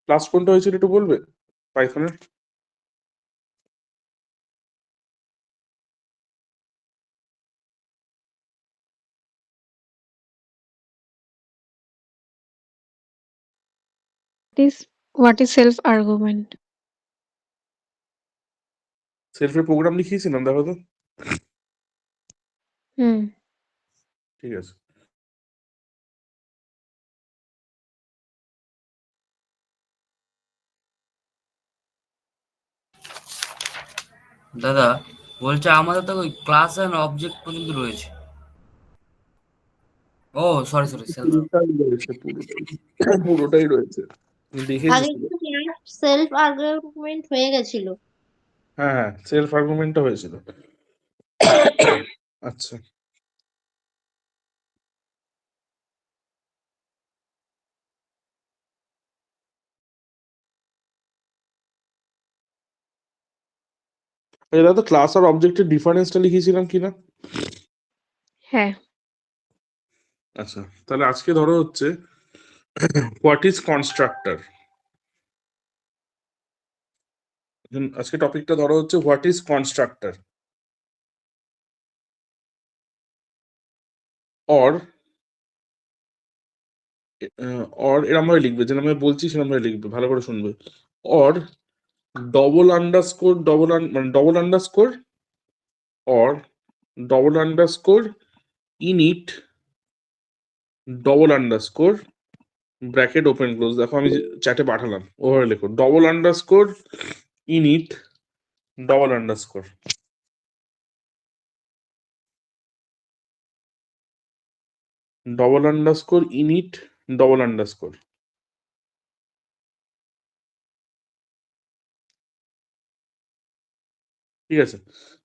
Class কোনটা হয়েছিল একটু বলবে পাইথনের? What is self-argument? সেলফের প্রোগ্রাম লিখিয়েছিলাম, দেখো তো। হুম। ঠিক আছে। দাদা বলছে আমাদের তো ওই ক্লাস এন্ড অবজেক্ট পর্যন্ত রয়েছে। ও সরি সরি সেলফ। পুরোটাই রয়েছে, পুরোটাই রয়েছে, দেখেছি আগে পুরো। কিন্তু সেলফ আর্গুমেন্ট হয়ে গেছিল। হ্যাঁ হ্যাঁ, সেলফ আর্গুমেন্টটা হয়েছিল। আচ্ছা, দাদা ক্লাস আর অবজেক্টের ডিফারেন্সটা লিখেছিলাম কিনা? হ্যাঁ। আচ্ছা, তাহলে আজকে ধরো হচ্ছে হোয়াট ইজ কনস্ট্রাক্টর। আজকে টপিকটা ধরো হচ্ছে what is constructor or or এরম ভাবে লিখবে, যেরকম আমি বলছি সেরকম ভাবে লিখবে, ভালো করে শুনবে। অর ডবল আন্ডারস্কোর মানে double underscore or double underscore init double underscore bracket open close. দেখো আমি চ্যাটে পাঠালাম, ওভাবে লেখো double underscore init double underscore, double underscore init double underscore. ঠিক আছে,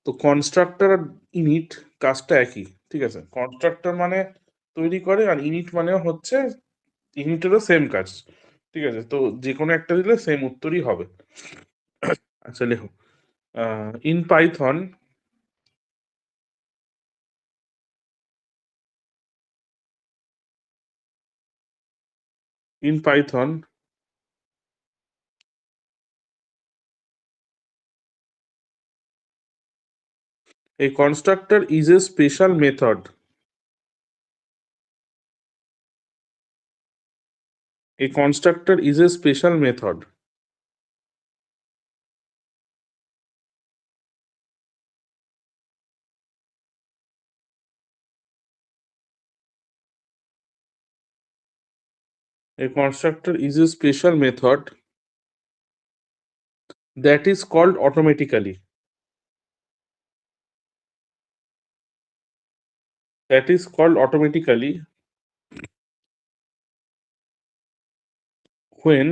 তো কনস্ট্রাক্টর আর ইনিট কাজটা একই। ঠিক আছে, কনস্ট্রাক্টর মানে তৈরি করে, আর ইনিট মানে হচ্ছে ইনিটেরও সেম কাজ। ঠিক আছে, তো যে কোনো একটা দিলে সেম উত্তরই হবে। আচ্ছা লেখো, in Python in Python a constructor is a special method. A constructor is a special method a constructor is a special method that is called automatically. That is called automatically when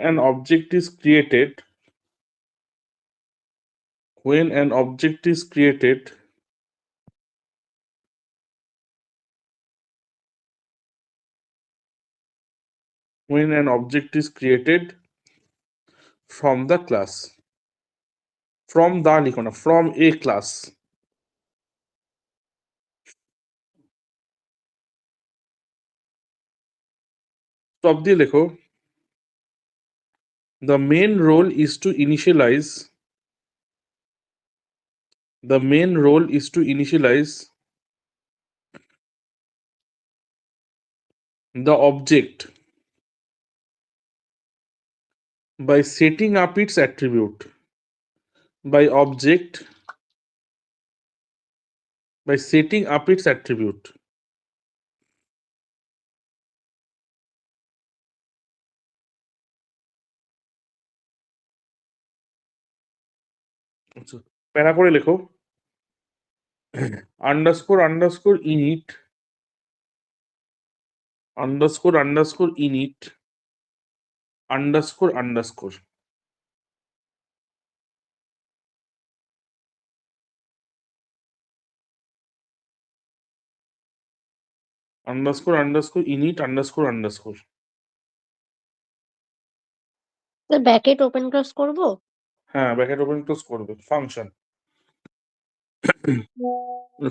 an object is created, when an object is created when an object is created from the class, from the লিখো না, from a class, stop দিয়ে লেখো the main role is to initialize, the main role is to initialize the object by setting up its attribute, by object by setting up its attribute. আচ্ছা, প্যারা করে লেখো underscore underscore init underscore underscore init underscore underscore. Underscore underscore init underscore underscore. Bracket open close করব। হ্যাঁ, bracket open close করবে। Function,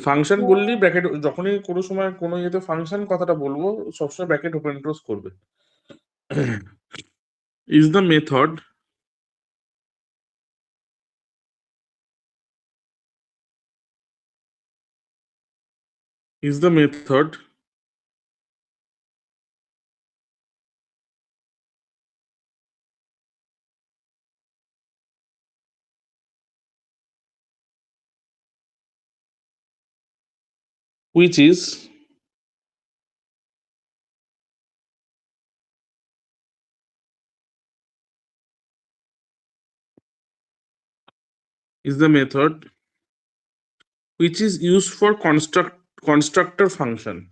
function বললেই bracket, যখনই কোনো সময় কোনো ইয়েতে ফাংশন কথাটা বলবো সবসময় ব্র্যাকেট ওপেন ক্লোজ করবে। is the method is the method which is the method which is used for constructor function,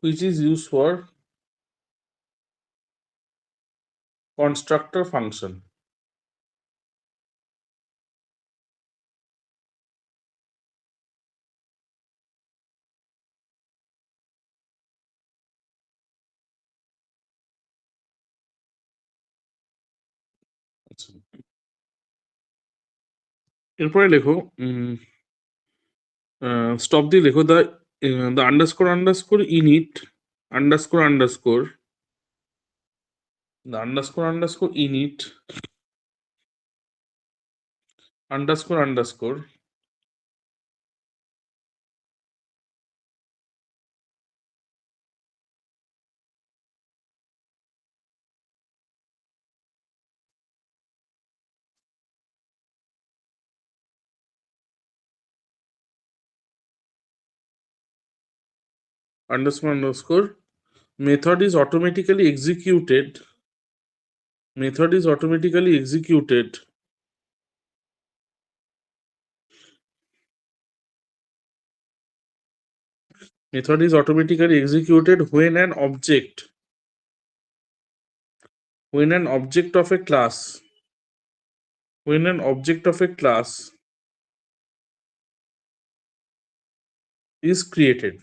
which is used for constructor function. আচ্ছা, এরপরে লেখো স্টপ দিয়ে লেখো the underscore underscore init underscore underscore the underscore init underscore underscore method is automatically executed method is automatically executed method is automatically executed when an object of a class when an object of a class is created.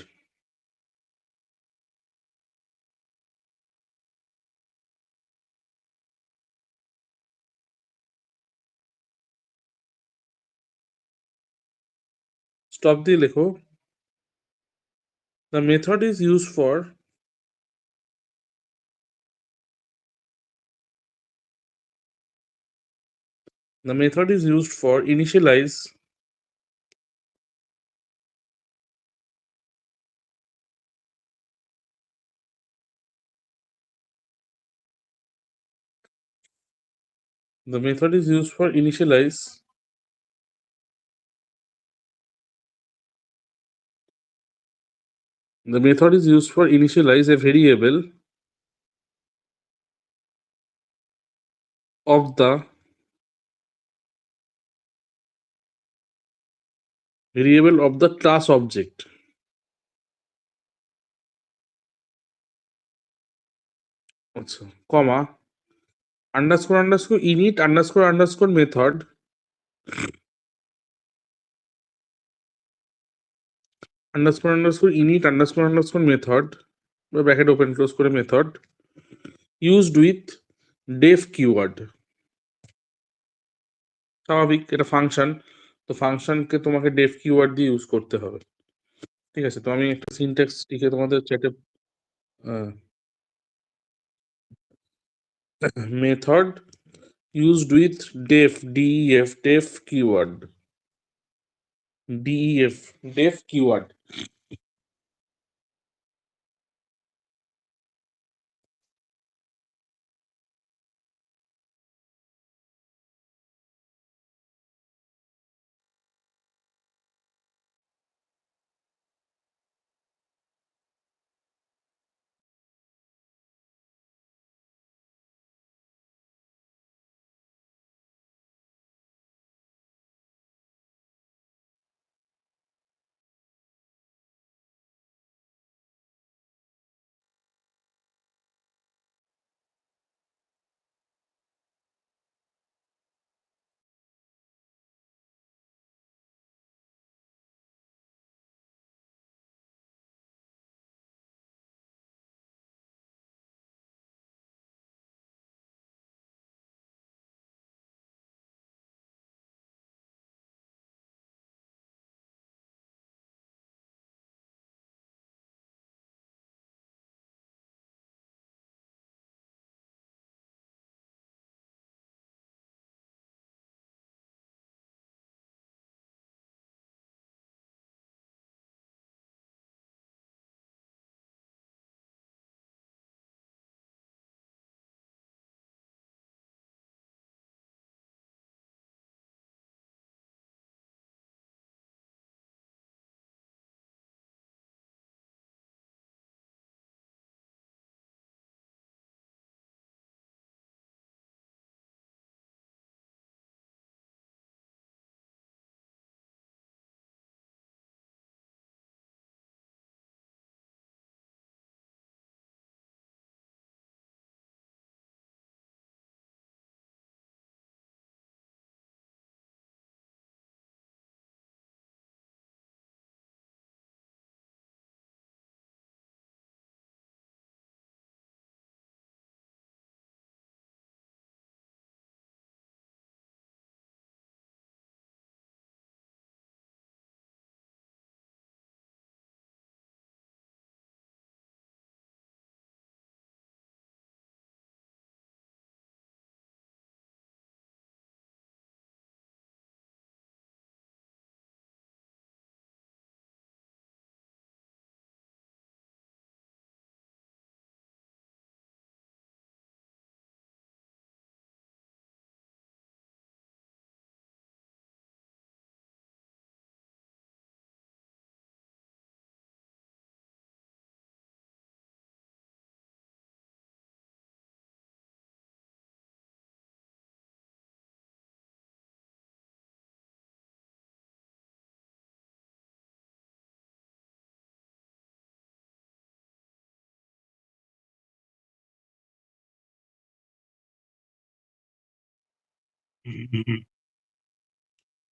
Stop দিয়ে লেখো the method is used for initialize the method is used for initialize the method is used for initialize a variable of the class object. আচ্ছা, কমা init method init method বা bracket open close করে method used with def keyword. স্বাভাবিক, এটা function, তো ফাংশনকে তোমাকে deaf keyword দিয়ে use করতে হবে। ঠিক আছে, তো আমি একটা সিনট্যাক্স লিখে তোমাদের চ্যাটে method used with def keyword def keyword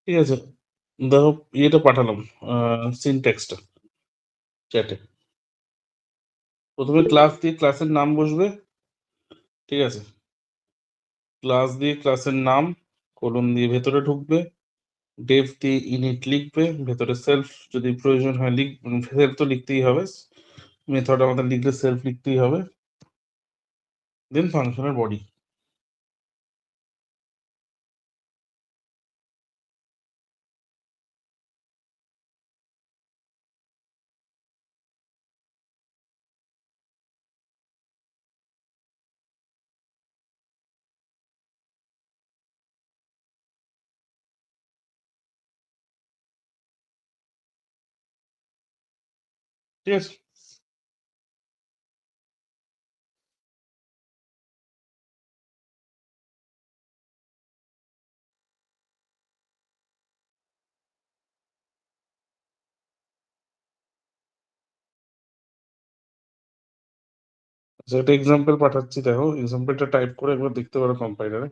ঠিক আছে, দেখো ইয়েটা পাঠালাম, সিনট্যাক্সটা চ্যাটে। প্রথমে ক্লাস দিয়ে ক্লাসের নাম বসবে, ঠিক আছে? ক্লাস দিয়ে ক্লাসের নাম কোলন দিয়ে ভেতরে ঢুকবে, ডেভ দিয়ে ইনিট লিখবে, ভেতরে সেলফ যদি প্রয়োজন হয় সেলফ তো লিখতেই হবে, মেথড আমাদের লিখলে সেলফ লিখতেই হবে, দেন ফাংশনের বডি। ঠিক আছে, আচ্ছা একটা এক্সাম্পল পাঠাচ্ছি, দেখো এক্সাম্পলটা টাইপ করে একবার দেখতে পারো কম্পাইলারে।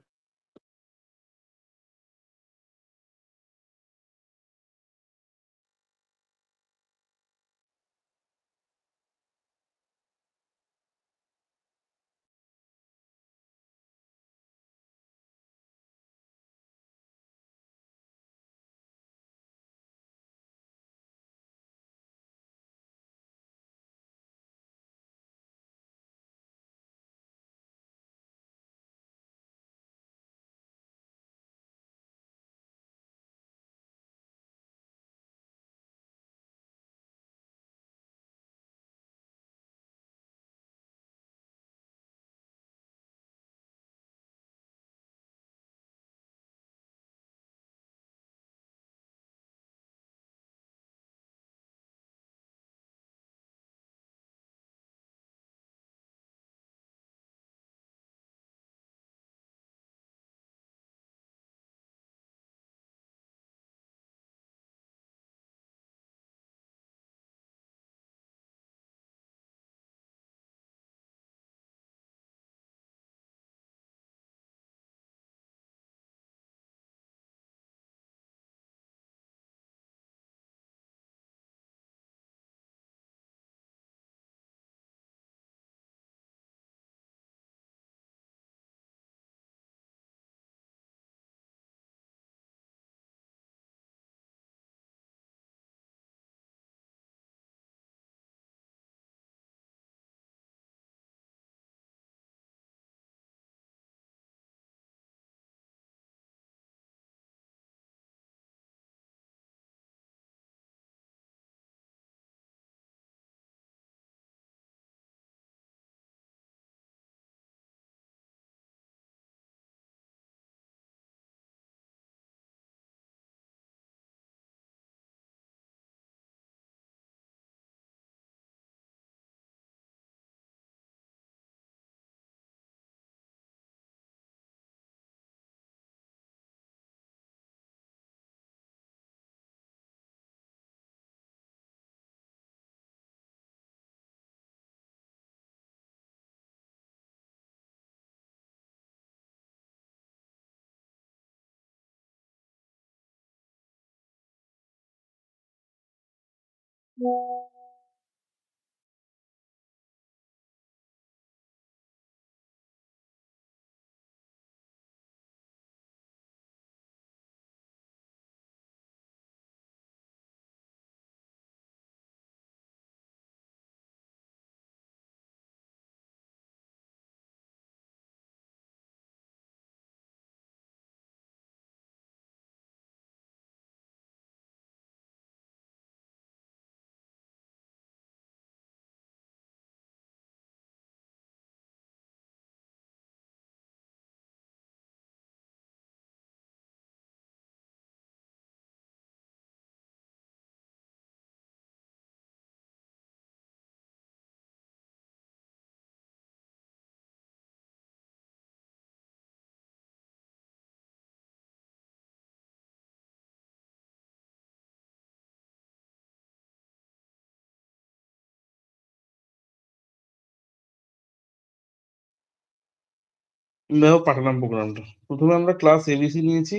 দেখো পাঠালাম প্রোগ্রামটা। প্রথমে আমরা ক্লাস এবিসি নিয়েছি,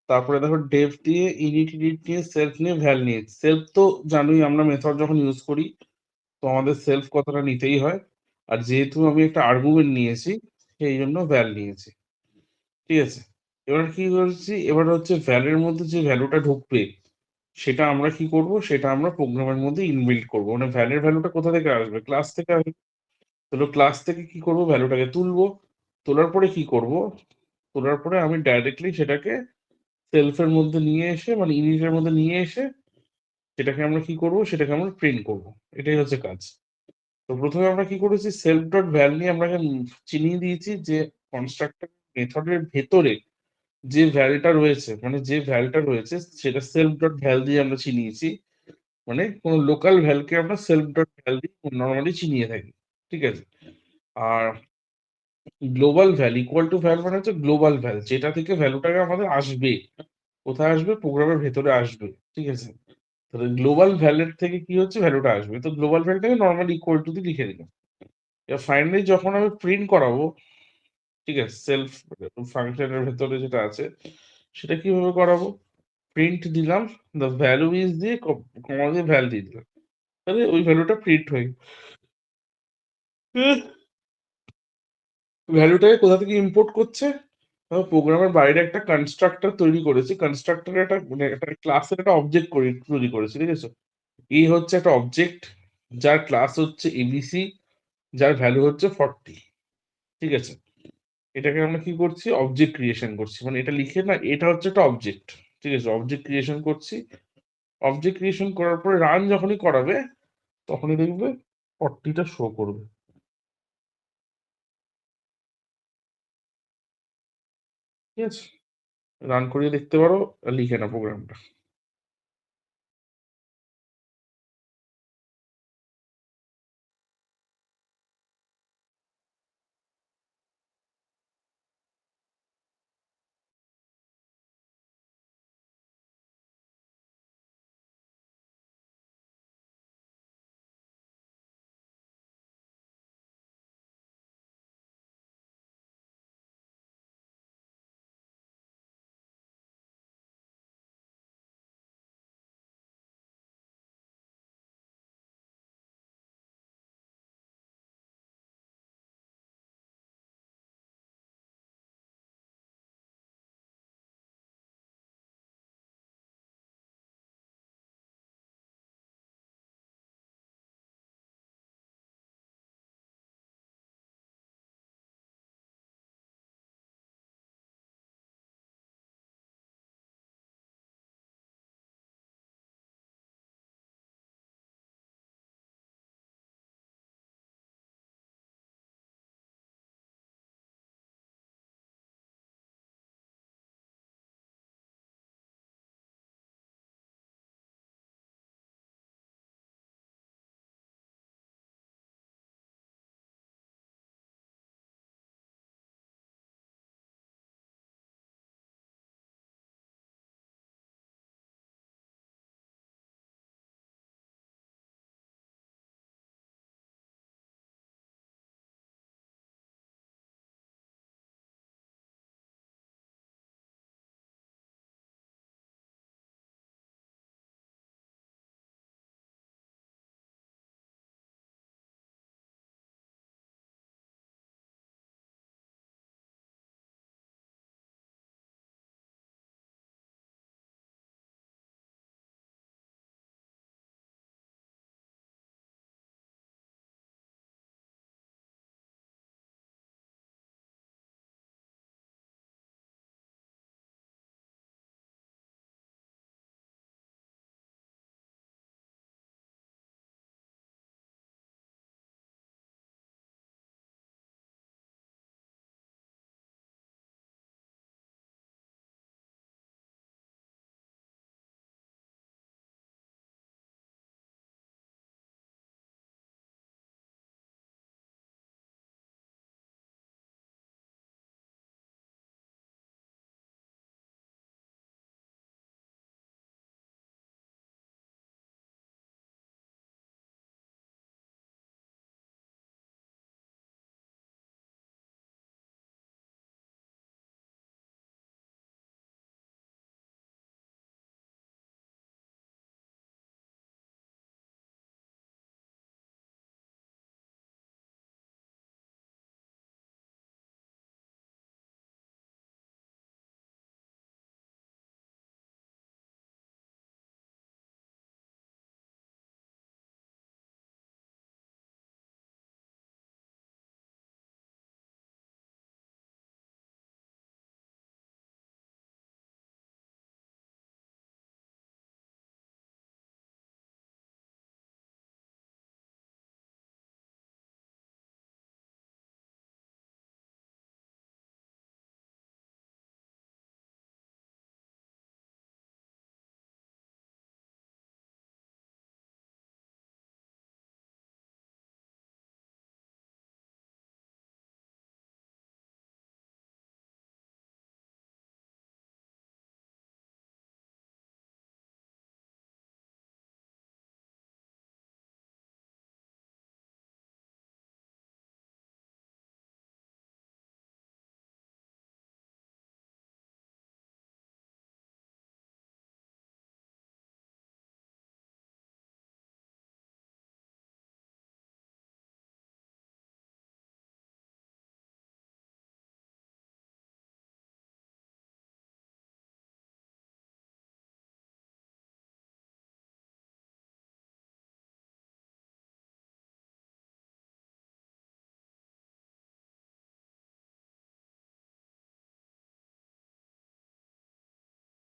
তারপরে দেখো ডেভ দিয়ে ইনিট ইনিট নিয়ে সেলফ নিয়ে ভ্যাল নিয়েছি। সেলফ তো জানোই, আমরা মেথড যখন ইউজ করি তো আমাদের সেলফ কথাটা নিতেই হয়। আর যেহেতু আমি একটা আর্গুমেন্ট নিয়েছি সেই জন্য ভ্যাল নিয়েছি, ঠিক আছে। এবার কি করছি, এবার হচ্ছে ভ্যালের মধ্যে যে ভ্যালুটা ঢুকবে সেটা আমরা কি করব, সেটা আমরা প্রোগ্রামের মধ্যে ইনবিল্ড করব। মানে ভ্যালের ভ্যালুটা কোথা থেকে আসবে, ক্লাস থেকে আসবে। তাহলে ক্লাস থেকে কি করব, ভ্যালুটাকে তুলবো। তোলার পরে কি করব, তোলার পরে আমি ডাইরেক্টলি সেটাকে সেলফের মধ্যে নিয়ে এসে, মানে ইনিটের মধ্যে নিয়ে এসে সেটাকে আমরা কি করব, সেটাকে আমরা প্রিন্ট করব। এটাই হচ্ছে কাজ। তো প্রথমে আমরা কি করেছি, সেলফ ডট ভ্যাল নিয়ে আমরা চিনিয়ে দিয়েছি যে কনস্ট্রাক্টর মেথডের ভেতরে যে ভ্যালটা রয়েছে, মানে যে ভ্যালটা রয়েছে সেটা সেলফ ডট ভ্যাল দিয়ে আমরা চিনিয়েছি। মানে কোনো লোকাল ভ্যালকে আমরা সেলফ ডট ভ্যাল দিয়ে নর্মালি চিনিয়ে থাকি, ঠিক আছে। আর global val equal to val মানে হচ্ছে গ্লোবাল ভ্যাল, যেটা থেকে ভ্যালুটাকে আমাদের আসবে, কোথায় আসবে, প্রোগ্রামের ভেতরে আসবে, ঠিক আছে। তাহলে গ্লোবাল ভ্যালের থেকে কি হচ্ছে, ভ্যালুটা আসবে। তো গ্লোবাল ভ্যালটাকে নর্মালি ইকুয়াল টু দিয়ে লিখে দিলাম। এবার ফাইনালি যখন আমি প্রিন্ট করাবো, ঠিক আছে, সেলফ ফাংশনের ভেতরে যেটা আছে সেটা কিভাবে করাবো, প্রিন্ট দিলাম দ্য ভ্যালু ইজ দিয়ে কমা দিয়ে ভ্যাল দিয়ে দিলাম, তাহলে ওই ভ্যালুটা প্রিন্ট হয়ে ভ্যালুটাকে কোথা থেকে ইম্পোর্ট করছে, প্রোগ্রামের বাইরে একটা কনস্ট্রাক্টর তৈরি করেছি। কনস্ট্রাক্টর একটা মানে একটা ক্লাসের একটা অবজেক্ট তৈরি করেছি, ঠিক আছে। এই হচ্ছে একটা অবজেক্ট যার ক্লাস হচ্ছে এবিসি, যার ভ্যালু হচ্ছে 40, ঠিক আছে। এটাকে আমরা কি করছি, অবজেক্ট ক্রিয়েশন করছি। মানে এটা লিখে না, এটা হচ্ছে একটা অবজেক্ট, ঠিক আছে। অবজেক্ট ক্রিয়েশন করছি। অবজেক্ট ক্রিয়েশন করার পরে রান যখনই করাবে তখনই দেখবে 40টা শো করবে, ঠিক আছে। রান করিয়ে দেখতে পারো, আর লিখে না প্রোগ্রামটা।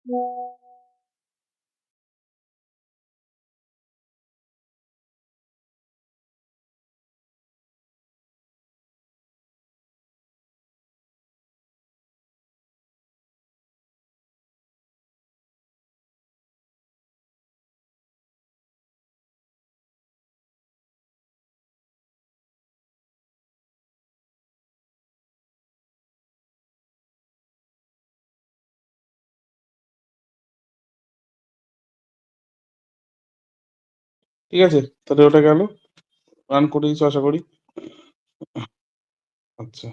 ঠিক আছে, তাহলে ওটা গেল, রান করে দিয়েছো আশা করি। আচ্ছা,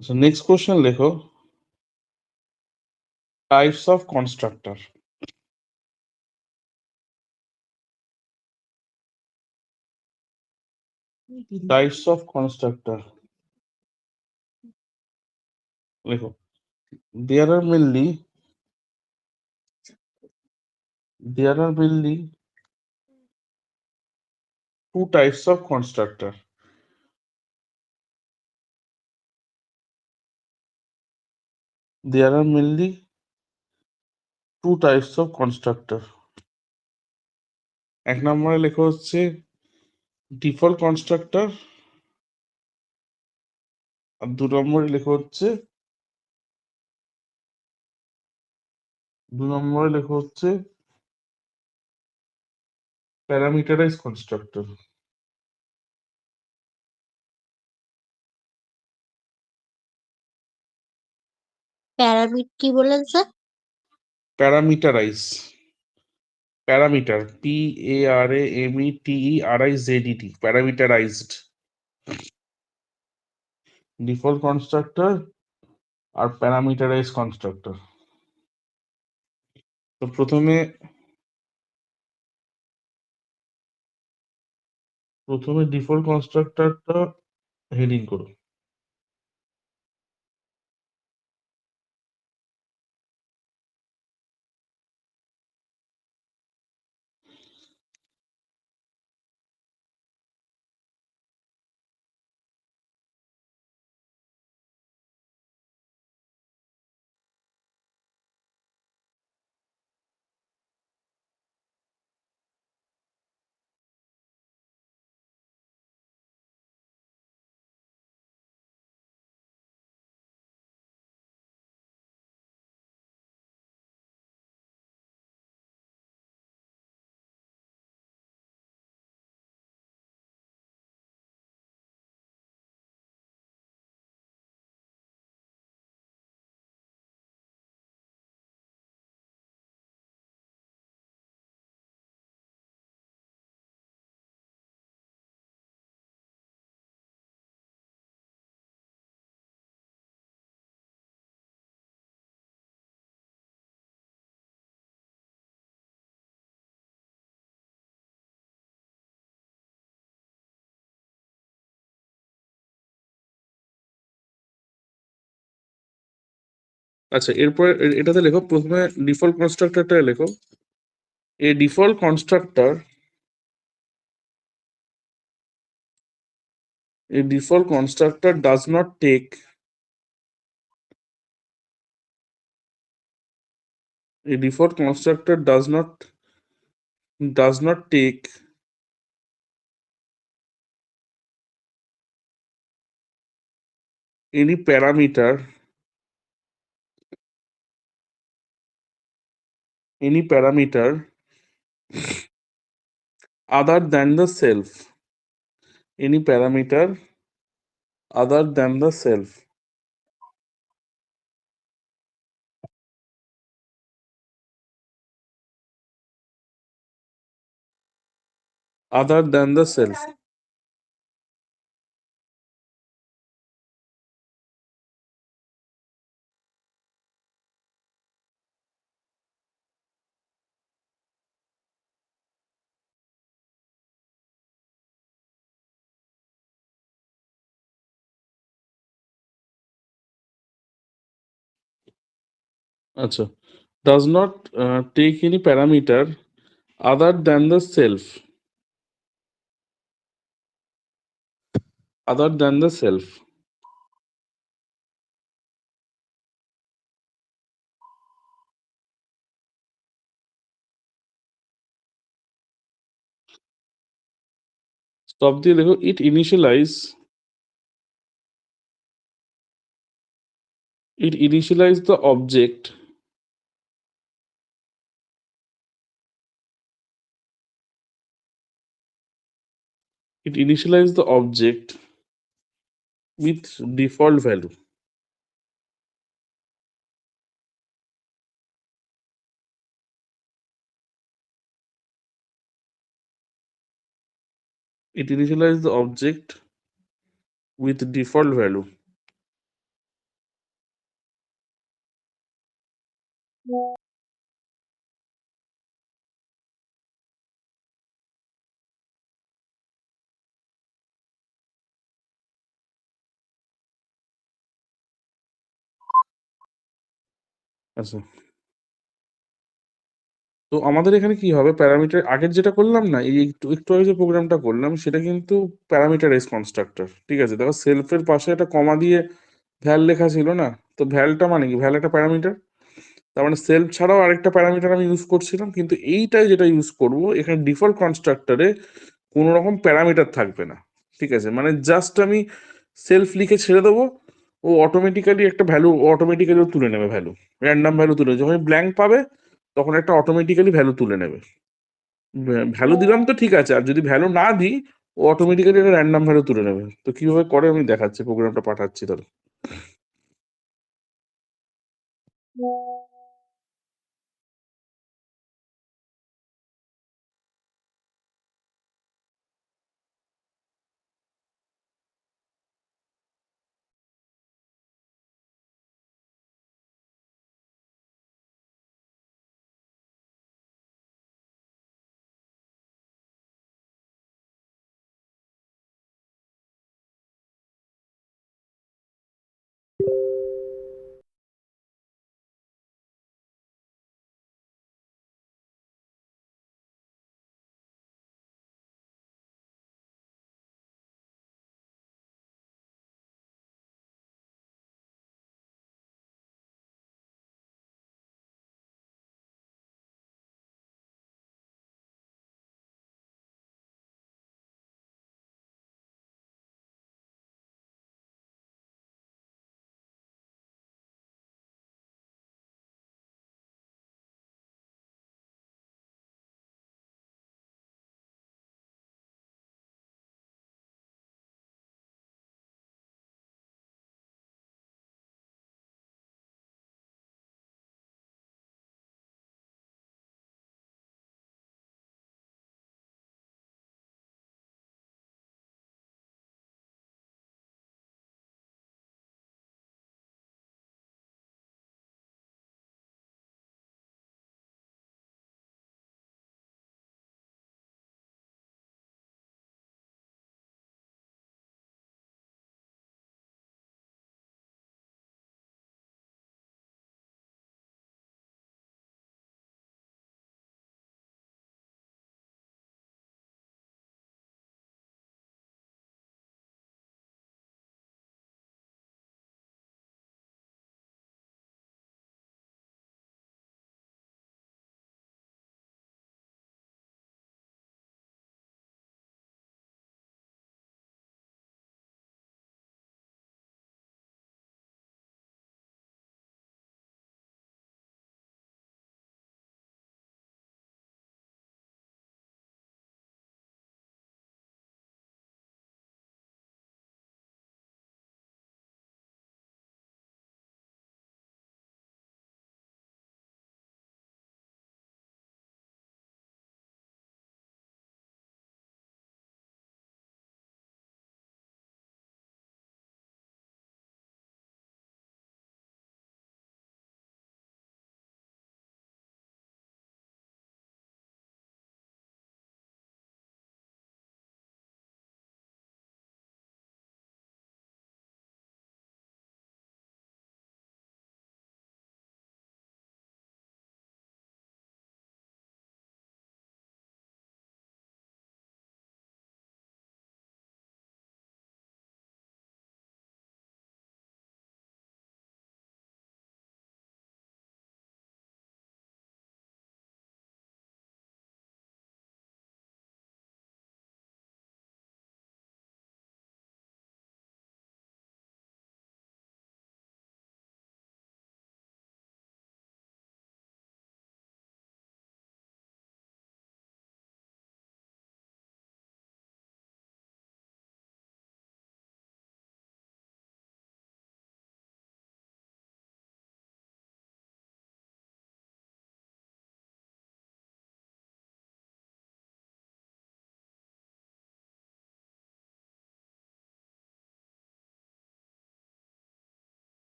আচ্ছা, নেক্সট কোশ্চেন লেখো, types of constructor. Types of constructor লেখো, there are mainly there are mainly two types of constructor. There are mainly two types of constructor. এক নম্বরে লেখা হচ্ছে ডিফল্ট কনস্ট্রাক্টর, আর 2 নম্বরে লেখা হচ্ছে 'প্যারামিটারাইজড কনস্ট্রাক্টর'। কি বললেন sir? Parameterize, parameter, PARAMETERIZED, parameterized, default constructor আর প্যারামিটারাইজড কনস্ট্রাক্টর। তো প্রথমে ডিফল্ট কনস্ট্রাক্টরটা হেডিং করো। আচ্ছা, এরপরে এটাতে লেখো, প্রথমে ডিফল্ট কনস্ট্রাক্টরটা লেখো। এ default constructor, does not take a default constructor does not take any parameter other than the self, any parameter other than the self, other than the self। আচ্ছা, does not take any parameter other than the self, other than the self. Stop দিয়ে দেখো, it initialize the object it initialize the object with default value. It initialize the object with default value. আচ্ছা, তো আমাদের এখানে কি হবে, parameter আগের যেটা করলাম না, এই একটু একটু আগে যে প্রোগ্রামটা করলাম সেটা কিন্তু প্যারামিটারাইজ কনস্ট্রাক্টর। ঠিক আছে, দেখো সেলফের পাশে একটা কমা দিয়ে ভ্যাল লেখা ছিল না, তো ভ্যালটা মানে কি, ভ্যাল একটা প্যারামিটার, তার মানে সেলফ ছাড়াও আরেকটা প্যারামিটার আমি ইউজ করছিলাম, কিন্তু এইটাই যেটা ইউজ করব এখানে ডিফল্ট কনস্ট্রাক্টরে কোনো রকম প্যারামিটার থাকবে না। ঠিক আছে, মানে জাস্ট আমি সেলফ লিখে ছেড়ে দেবো, ও অটোমেটিক্যালি একটা ভ্যালু অটোমেটিক্যালি তুলে নেবে, ভ্যালু র্যান্ডম ভ্যালু তুলে, যখন ব্ল্যাঙ্ক পাবে তখন একটা অটোমেটিক্যালি ভ্যালু তুলে নেবে। ভ্যালু দিলাম তো ঠিক আছে, আর যদি ভ্যালু না দিই ও অটোমেটিক্যালি একটা র্যান্ডম ভ্যালু তুলে নেবে। তো কিভাবে করে আমি দেখাচ্ছি, প্রোগ্রামটা পাঠাচ্ছি তাহলে।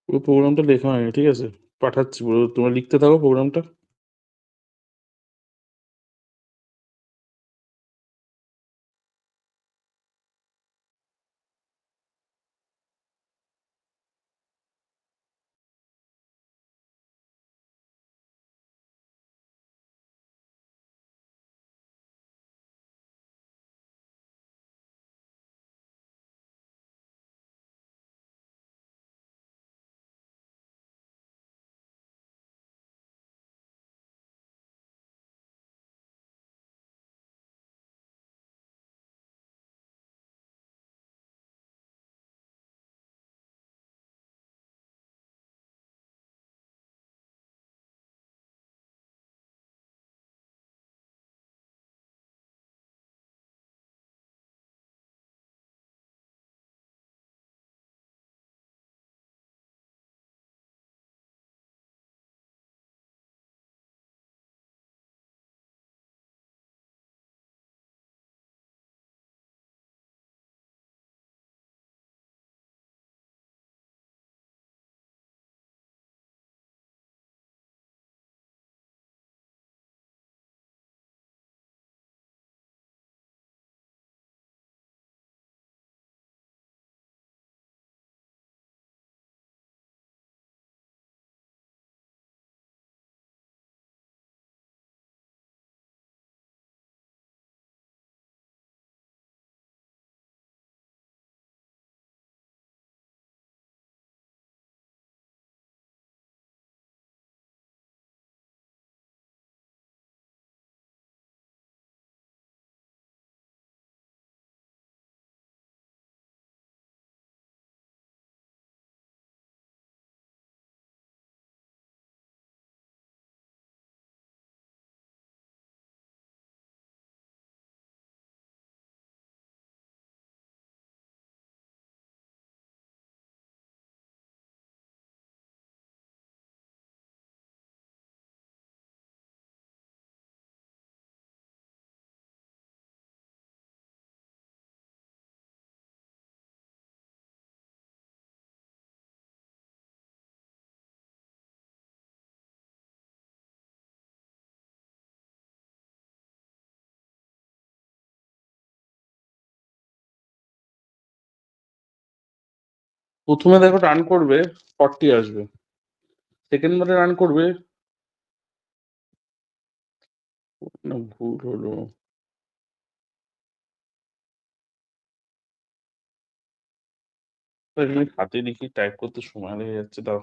পুরো প্রোগ্রামটা লেখা হয়নি, ঠিক আছে? পাঠাচ্ছি পুরো, তোমরা লিখতে থাকো প্রোগ্রামটা। প্রথমে দেখো রান করবে, 40 আসবে। সেকেন্ড বারে রান করবে, না ভুল হলো। এখানে হাতে লিখি, টাইপ করতে সময় লেগে যাচ্ছে, দাও।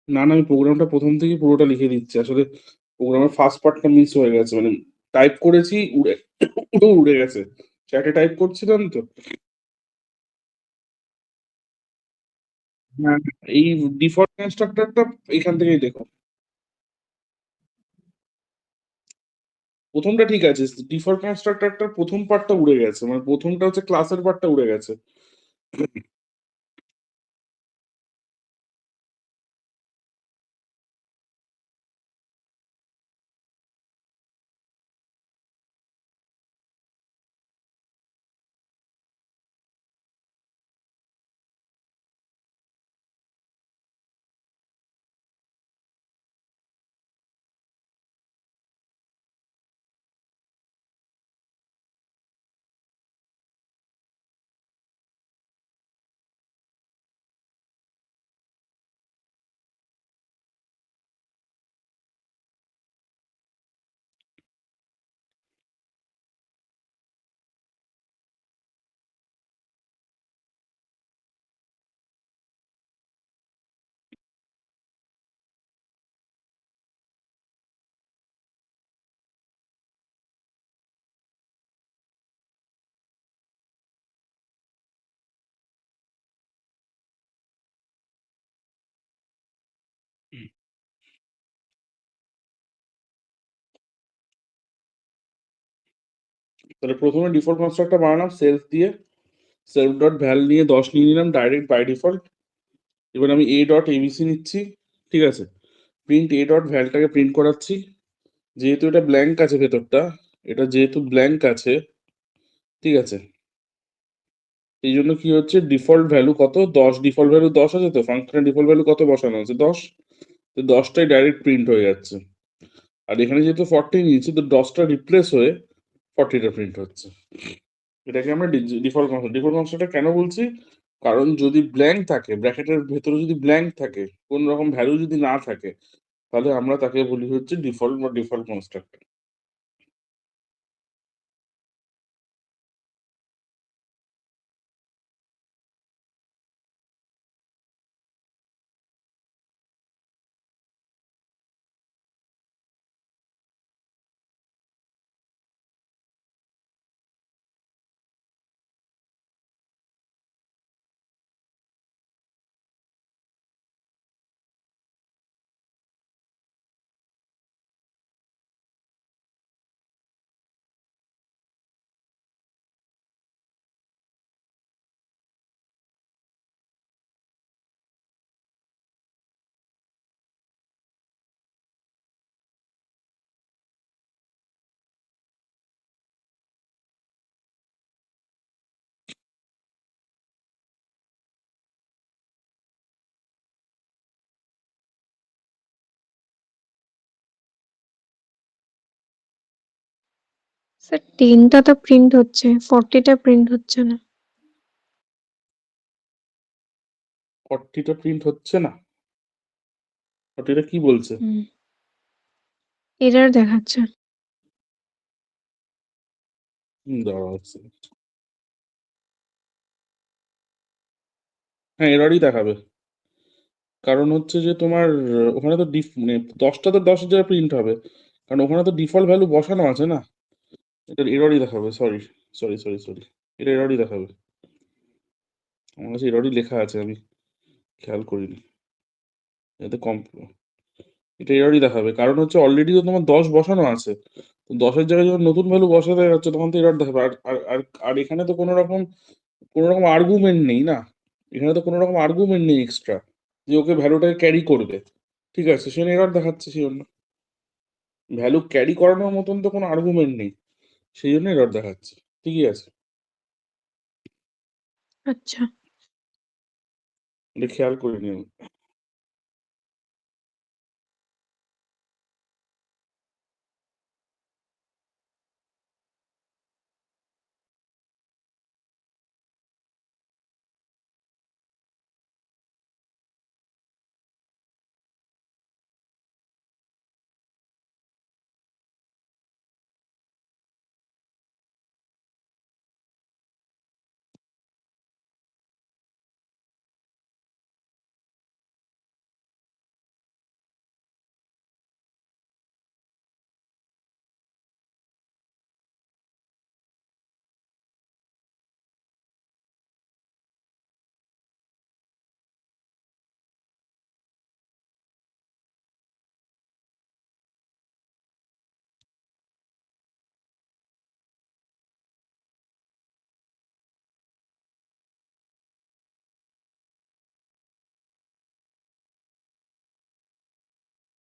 না না, আমি প্রোগ্রামটা প্রথম থেকে পুরোটা লিখে দিচ্ছি। আসলে প্রোগ্রামের ফার্স্ট পার্টটা মিস হয়ে গেছে, মানে টাইপ করেছি উড়ে পুরো উড়ে গেছে, চ্যাটে টাইপ করছিলাম তো। হ্যাঁ, এই ডিফল্ট কনস্ট্রাক্টরটা এখান থেকেই দেখো। প্রথমটা ঠিক আছে, ডিফল্ট কনস্ট্রাক্টরটার প্রথম পার্টটা উড়ে গেছে, মানে প্রথমটা হচ্ছে ক্লাসের পার্টটা উড়ে গেছে। তাহলে প্রথমে ডিফল্ট কনস্ট্রাক্টর বানালাম সেলফ দিয়ে, সেলফ ডট ভ্যাল নিয়ে 10 নিয়ে নিলাম ডাইরেক্ট বাই ডিফল্ট। এবার আমি এ ডট এবিসি নিচ্ছি, ঠিক আছে, প্রিন্ট এ ডট ভ্যালটাকে প্রিন্ট করাচ্ছি। যেহেতু এটা ব্ল্যাঙ্ক আছে ভেতরটা, এটা যেহেতু ব্ল্যাঙ্ক আছে, ঠিক আছে, এই জন্য কি হচ্ছে ডিফল্ট ভ্যালু কত 10, ডিফল্ট ভ্যালু 10 আছে, তো ফাংশনের ডিফল্ট ভ্যালু কত বসানো আছে 10, তো 10টাই ডাইরেক্ট প্রিন্ট হয়ে যাচ্ছে। আর এখানে যেহেতু 40 নিয়েছি, তো 10টা রিপ্লেস হয়ে 40টা প্রিন্ট হচ্ছে। এটাকে আমরা ডিফল্ট কনস্ট্রাক্ট। ডিফল্ট কনস্ট্রাক্টটা কেন বলছি, কারণ যদি ব্ল্যাঙ্ক থাকে, ব্র্যাকেটের ভেতরে যদি ব্ল্যাঙ্ক থাকে, কোন রকম ভ্যালু যদি না থাকে, তাহলে আমরা তাকে বলি হচ্ছে ডিফল্ট বা ডিফল্ট কনস্ট্রাক্ট। স্যার 10টা তো প্রিন্ট হচ্ছে, 40টা প্রিন্ট হচ্ছে না। 40টা প্রিন্ট হচ্ছে না? 40টা কি বলছে? এরর দেখাচ্ছে। দাঁড়াও এক second। হ্যাঁ, এররই দেখাবে, কারণ হচ্ছে যে তোমার ওখানে তো মানে 10টা তো 10 জায়গায় প্রিন্ট হবে, কারণ ওখানে তো ডিফল্ট ভ্যালু বসানো আছে না। এটা এররই দেখাবে, সরি সরি সরি সরি, এটা এররই দেখাবে। আমার কাছে এররই লেখা আছে, আমি খেয়াল করিনি। এতে কম, এটা এররই দেখাবে, কারণ হচ্ছে অলরেডি তো তোমার 10 বসানো আছে, তো 10-এর জায়গায় যখন নতুন ভ্যালু বসাতে যাচ্ছে তখন তো এরর দেখাবে। আর আর আর আর এখানে তো কোনো রকম আর্গুমেন্ট নেই না, এখানে তো কোনো রকম আর্গুমেন্ট নেই এক্সট্রা যে ওকে ভ্যালুটাকে ক্যারি করবে, ঠিক আছে, সে এরর দেখাচ্ছে। সেই জন্য ভ্যালু ক্যারি করানোর মতন তো কোনো আর্গুমেন্ট নেই, সেই জন্য এরর দেখাচ্ছে। ঠিকই আছে, আচ্ছা। এটা খেয়াল করে নিও।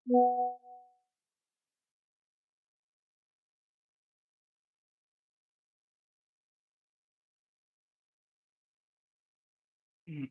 হুম, হুম,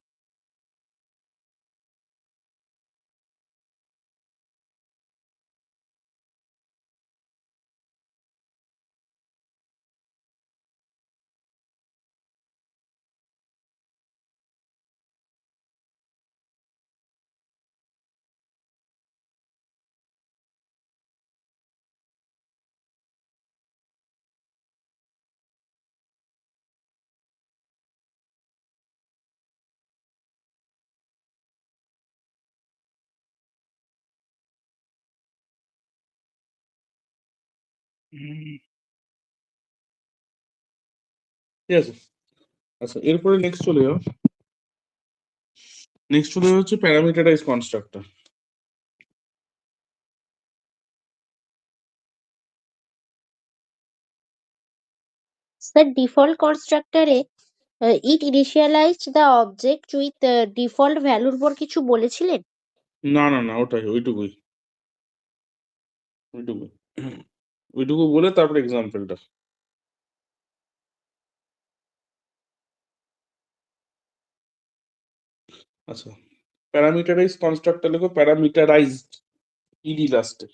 ঠিক আছে। আচ্ছা, এরপরে নেক্সট চলে যাও হচ্ছে প্যারামিটারাইজ কনস্ট্রাক্টর। স্যার ডিফল্ট কনস্ট্রাক্টরে it initialized the object with default ভ্যালুর উপর কিছু বলেছিলেন? না না না, ওইটুকুই ওইটুকুই ওইটুকু বলে তারপরে এক্সাম্পলটা। আচ্ছা, প্যারামিটারাইজ কনস্ট্রাক্টর লেখো, প্যারামিটারাইজড, ইডি লাস্টে,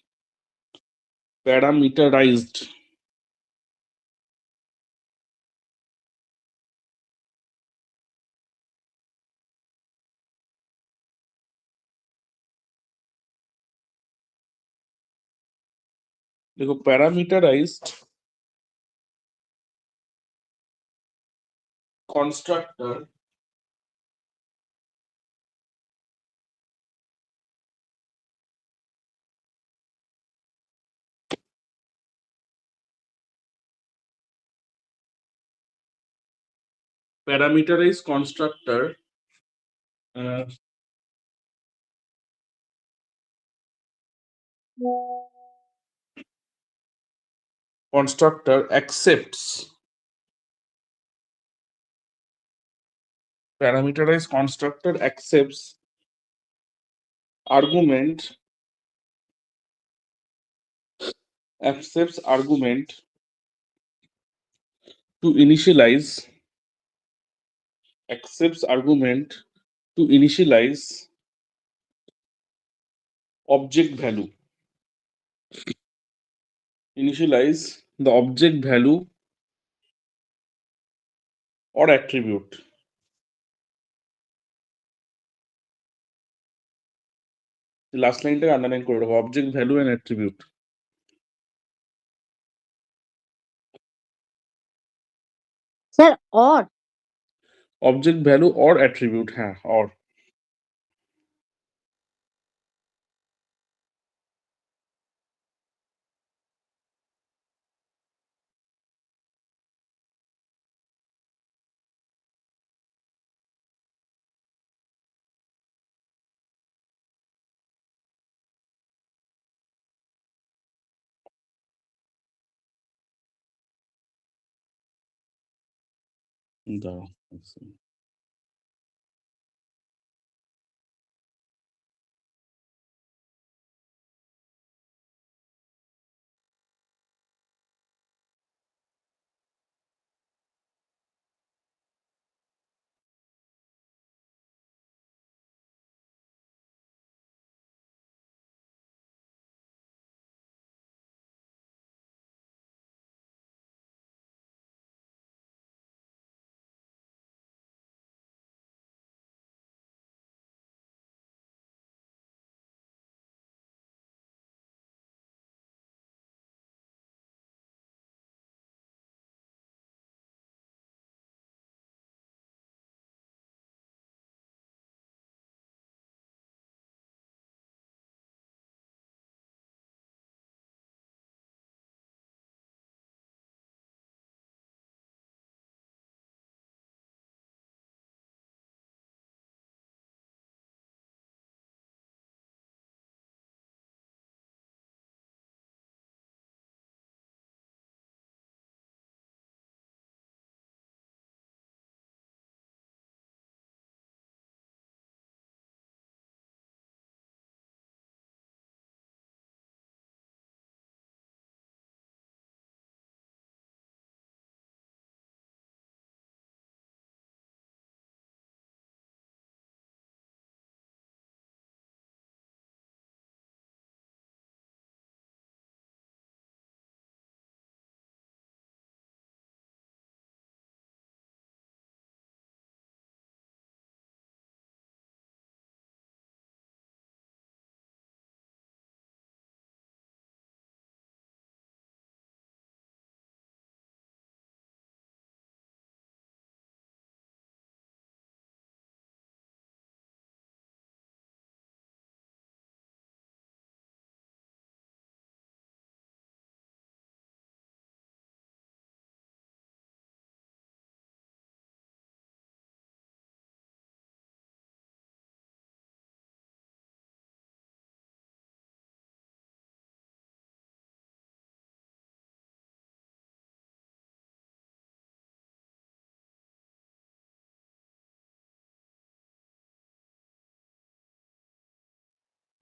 প্যারামিটারাইজড। দেখো, parameterized constructor parameterize constructor accepts parameterized constructor argument accepts argument to initialize accepts argument to initialize object value, initialize the object value or attribute. Last লাইনটাকে আন্ডারলাইন করে রাখো, object value and attribute. Sir or object value or attribute, হ্যাঁ, or. দাঁড়াও।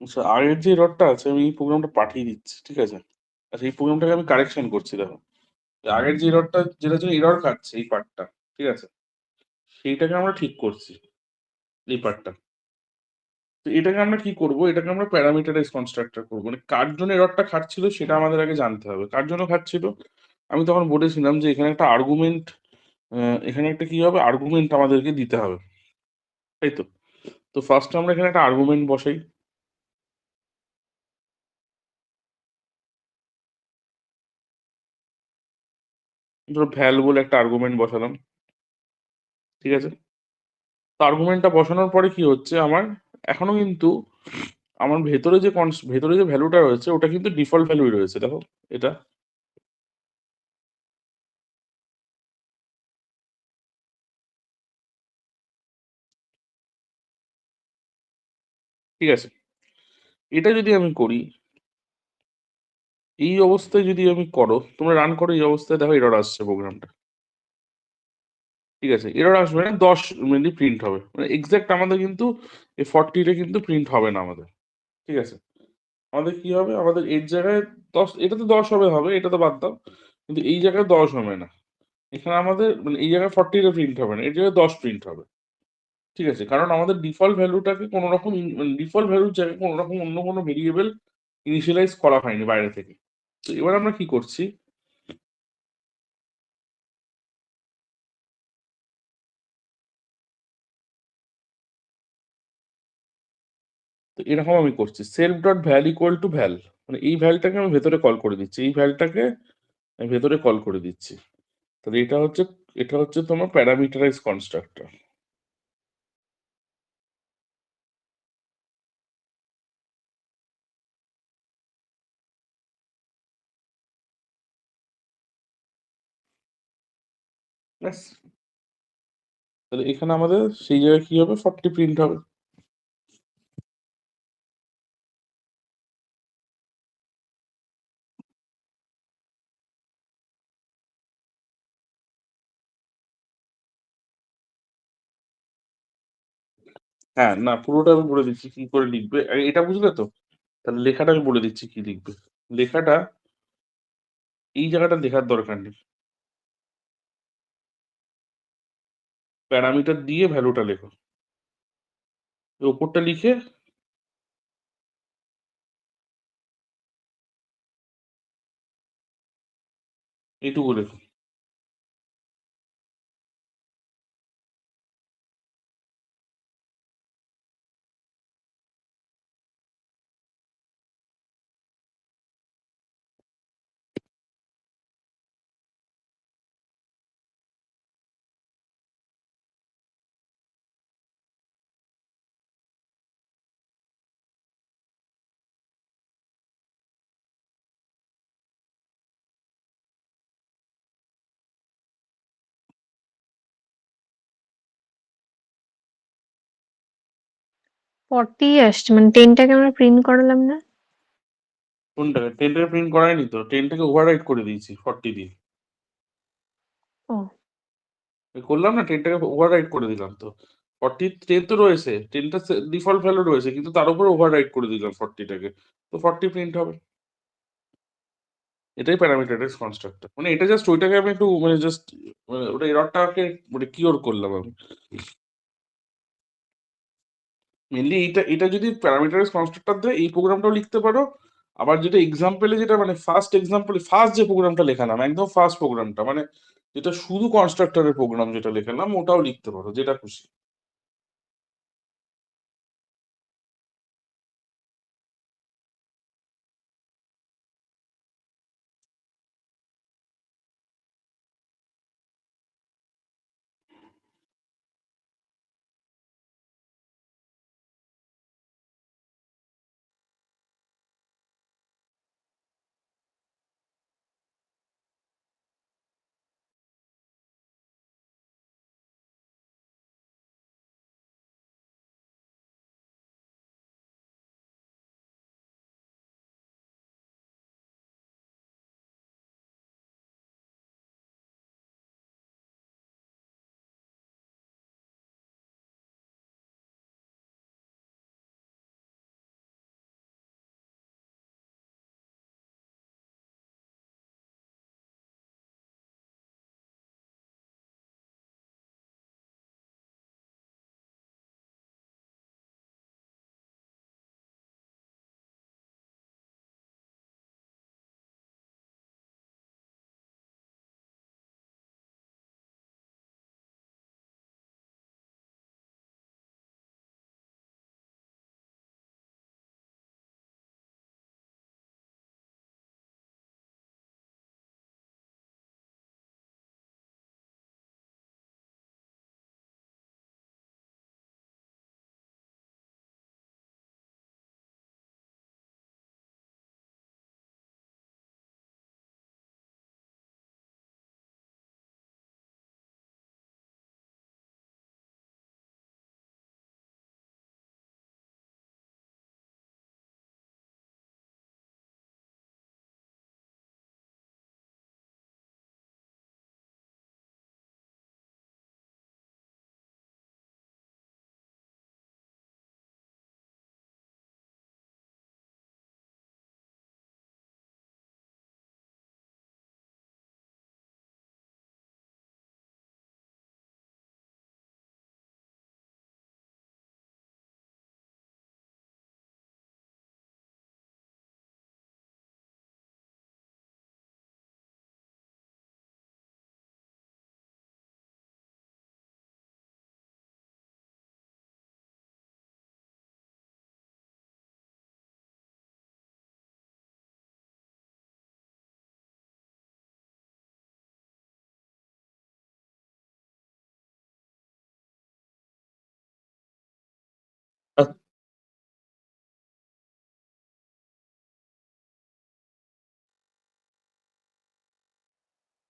আচ্ছা, আগের যে এররটা আছে আমি এই প্রোগ্রামটা পাঠিয়ে দিচ্ছি, ঠিক আছে? আচ্ছা, এই প্রোগ্রামটাকে আমি কারেকশন করছি, দেখো। আগের যে এররটা, যেটা জন্য এরর কাটছে এই পার্টটা, ঠিক আছে, সেইটাকে আমরা ঠিক করছি, এই পার্টটা। তো এটাকে আমরা কি করব, এটাকে আমরা প্যারামিটারাইজ কনস্ট্রাক্টর করবো। মানে কার জন্য এররটা খাটছিল সেটা আমাদের আগে জানতে হবে। কার জন্য খাটছিল, আমি তখন বলেছিলাম যে এখানে একটা আর্গুমেন্ট, এখানে একটা কি হবে, আর্গুমেন্ট আমাদেরকে দিতে হবে, তাই তো? তো ফার্স্ট আমরা এখানে একটা আর্গুমেন্ট বসাই। ধরো ভ্যাল বলে একটা আর্গুমেন্ট বসালাম, ঠিক আছে? তো আর্গুমেন্টটা বসানোর পরে কি হচ্ছে, আমার এখনো কিন্তু আমার ভেতরে যে ভ্যালুটা রয়েছে ওটা কিন্তু ডিফল্ট ভ্যালুই রয়েছে, দেখো এটা। ঠিক আছে, এটা যদি আমি করি, এই অবস্থায় যদি আমি করো, তোমরা রান করো, এই অবস্থায় দেখো এরর আসছে প্রোগ্রামটা, ঠিক আছে? এরর আসবে না, 10 মিলি প্রিন্ট হবে, মানে এক্সাক্ট আমাদের কিন্তু এই 40টা কিন্তু প্রিন্ট হবে না আমাদের, ঠিক আছে? আমাদের কি হবে, আমাদের এর জায়গায় 10, এটা তো 10 হবে, এটা তো বাদ দাও, কিন্তু এই জায়গায় 10 হবে না। এখানে আমাদের মানে এই জায়গায় 40টা প্রিন্ট হবে না, এর জায়গায় 10 প্রিন্ট হবে, ঠিক আছে? কারণ আমাদের ডিফল্ট ভ্যালুটাকে কোনো রকম ডিফল্ট ভ্যালুর জায়গায় কোনো রকম অন্য কোনো ভেরিয়েবল ইনিশিয়ালাইজ করা হয়নি বাইরে থেকে। তো এবার আমরা কি করছি, তো এরকম আমি করছি, self dot val equal to val, মানে এই ভ্যালটাকে আমি ভেতরে কল করে দিচ্ছি, এই ভ্যালটাকে আমি ভেতরে কল করে দিচ্ছি। তাহলে এটা হচ্ছে তোমার প্যারামিটারাইজ কনস্ট্রাক্টর। ব্যাস, তাহলে এখানে আমাদের সেই জায়গায় কি হবে, 40 প্রিন্ট হবে। হ্যাঁ, না, পুরোটা আমি বলে দিচ্ছি কি করে লিখবে, এটা বুঝলে তো? তাহলে লেখাটা আমি বলে দিচ্ছি কি লিখবে। লেখাটা এই জায়গাটা লেখার দরকার নেই, প্যারামিটার দিয়ে ভ্যালুটা লেখো, এই ওপরটা লিখে এইটুকু লেখো। ফর্টি আসছে, মানে টেনটাকে আমরা প্রিন্ট করালাম না। কোনটাকে, 10টাকে প্রিন্ট করায়নি তো, 10টাকে ওভাররাইট করে দিয়েছি 40 দিয়ে। ও, করলাম না, 10টাকে ওভাররাইট করে দিলাম তো। 10 তো রয়েছে, 10টা ডিফল্ট ভ্যালু রয়েছে, কিন্তু তার উপরে ওভাররাইট করে দিলাম 40টাকে, তো 40 প্রিন্ট হবে। এটাই প্যারামিটারাইজ কনস্ট্রাক্টর, মানে এটা জাস্ট ওইটাকে আমি একটু মানে জাস্ট মানে ওটা এররটাকে মানে কিওর করলাম আমি। মেনলি এটা এটা যদি প্যারামিটারাইজ কনস্ট্রাক্টর দেয়, এই প্রোগ্রামটাও লিখতে পারো। আবার যেটা এক্সাম্পলে, যেটা মানে ফার্স্ট যে প্রোগ্রামটা লেখালাম, একদম ফার্স্ট প্রোগ্রামটা, মানে যেটা শুধু কনস্ট্রাক্টরের প্রোগ্রাম যেটা লেখালাম, ওটাও লিখতে পারো, যেটা খুশি।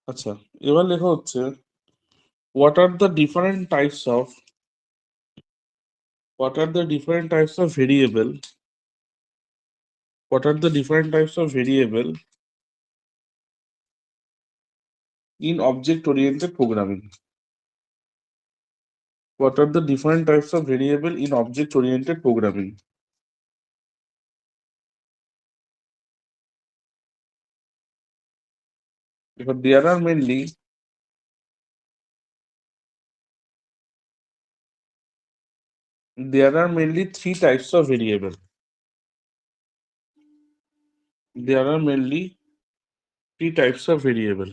আচ্ছা, এবার লেখা হচ্ছে what are the different types of variable in object oriented programming? What are the different types of variable in object oriented programming? Because there are mainly three types of variable. There are mainly three types of variable.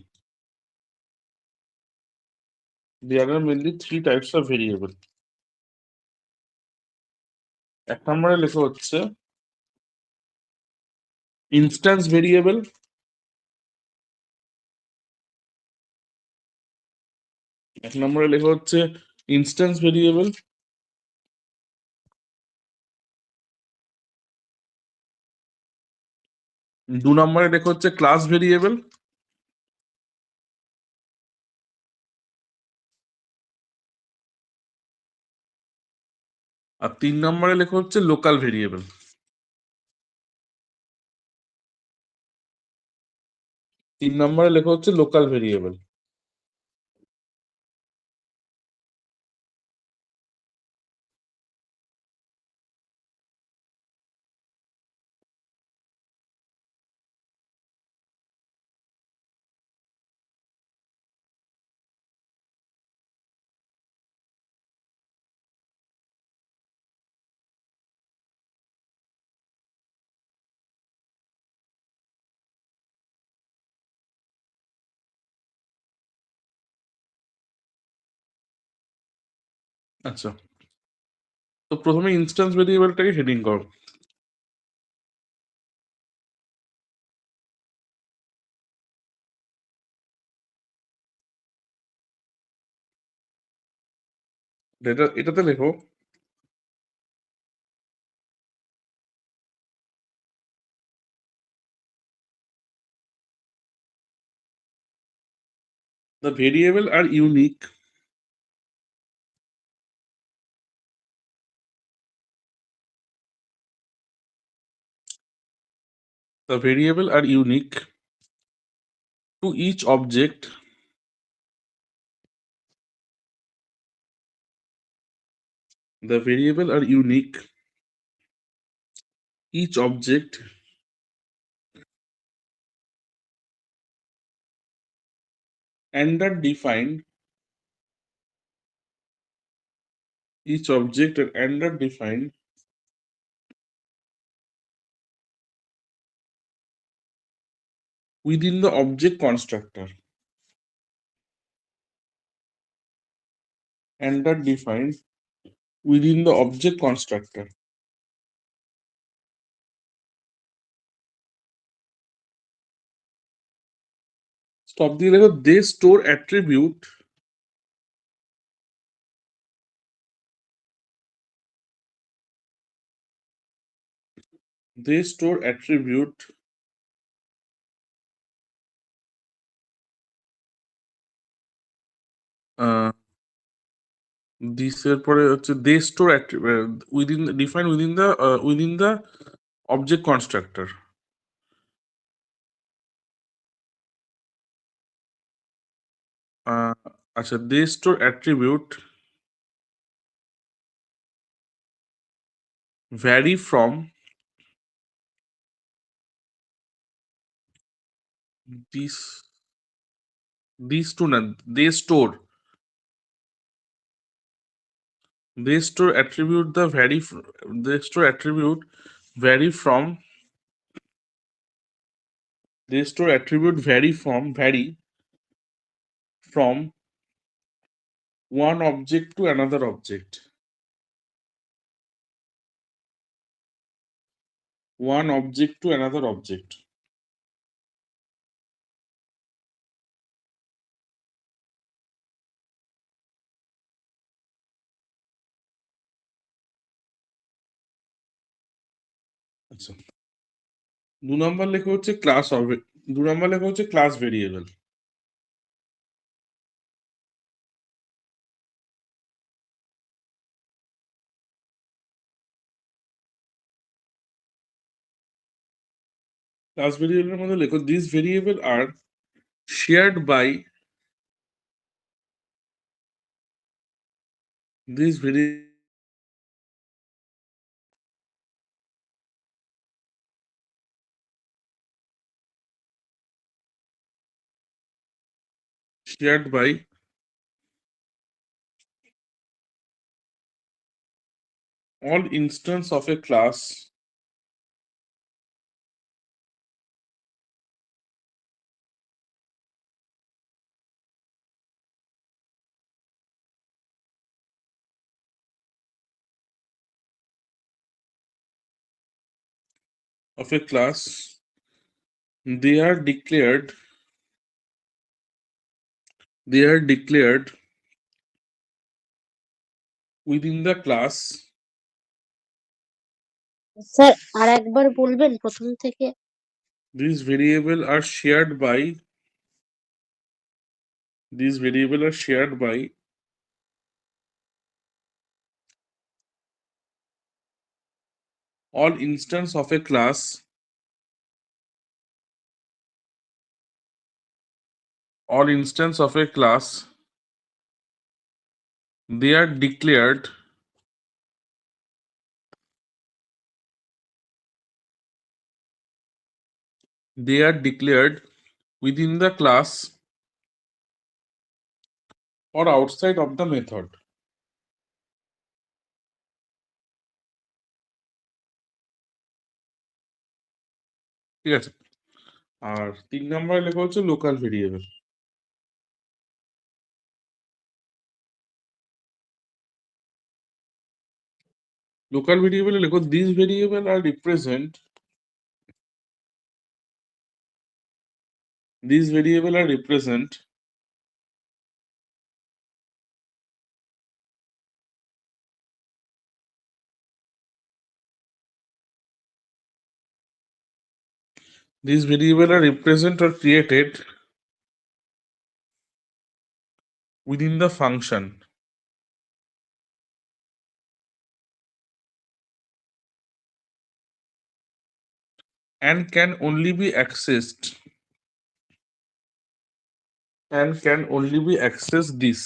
There are mainly three types of variable. এক নম্বরে লেখা হচ্ছে instance variable, এক নম্বরে লেখা হচ্ছে instance variable, দু নম্বরে লেখা হচ্ছে ক্লাস ভেরিয়েবল, আর তিন নম্বরে লেখা হচ্ছে লোকাল ভেরিয়েবল। তিন নম্বরে লেখা হচ্ছে লোকাল ভেরিয়েবল। আচ্ছা, তো প্রথমে ইনস্ট্যান্স ভেরিয়েবলটাকে হেডিং করো। এটাতে লেখো the variable are unique the variable are unique to each object the variable are unique each object and are defined each object and are defined within the object constructor and are defined within the object constructor. Stop দিয়ে লেখো they store attribute they store attribute this এর পরে হচ্ছে they store within define within the object constructor. আচ্ছা, they store attribute vary from these two না they store attribute they store attribute vary from they store attribute vary from one object to another object, one object to another object. আচ্ছা, দু নম্বর লেখা হচ্ছে class variable. Class ভেরিয়েবলের মধ্যে লেখো this variable are shared by this variable shared by all instance of a class of a class, they are declared within the class. Sir আর একবার বলবেন প্রথম থেকে? These variable are shared by all instance of a class they are declared within the class or outside of the method. ঠিক আছে, আর 3 নম্বরে লেখা হচ্ছে লোকাল ভেরিয়েবল। লোকাল ভেরিয়েবলে লেখো this variable are represent or created within the function and can only be accessed this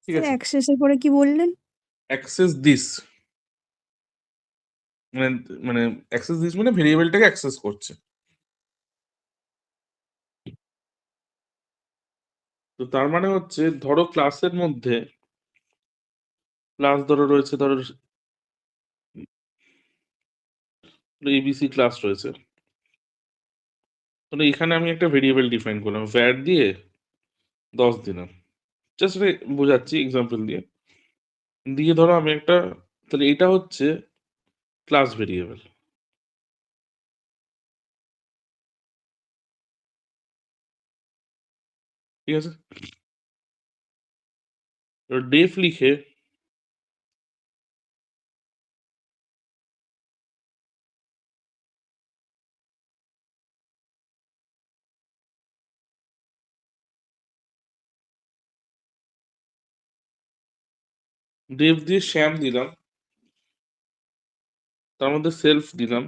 ঠিক sir আছে, অ্যাক্সেসের পরে কি বললেন? অ্যাক্সেস দিস মানে মানে অ্যাক্সেস দিস মানে ভেরিয়েবলটাকে অ্যাক্সেস করছে। তো তার মানে হচ্ছে ধরো ক্লাসের মধ্যে ক্লাস রয়েছে, ধরো এবিসি ক্লাস রয়েছে, তাহলে এখানে আমি একটা ভেরিয়েবল ডিফাইন করলাম ভ্যার দিয়ে 10 দিলাম, জাস্ট বোঝাচ্ছি এক্সাম্পল দিয়ে ধরো আমি একটা, তাহলে এটা হচ্ছে ক্লাস ভেরিয়েবল। ঠিক আছে, ডেফ লিখে ডেফ দিয়ে শ্যাম দিলাম, তার মধ্যে সেলফ দিলাম,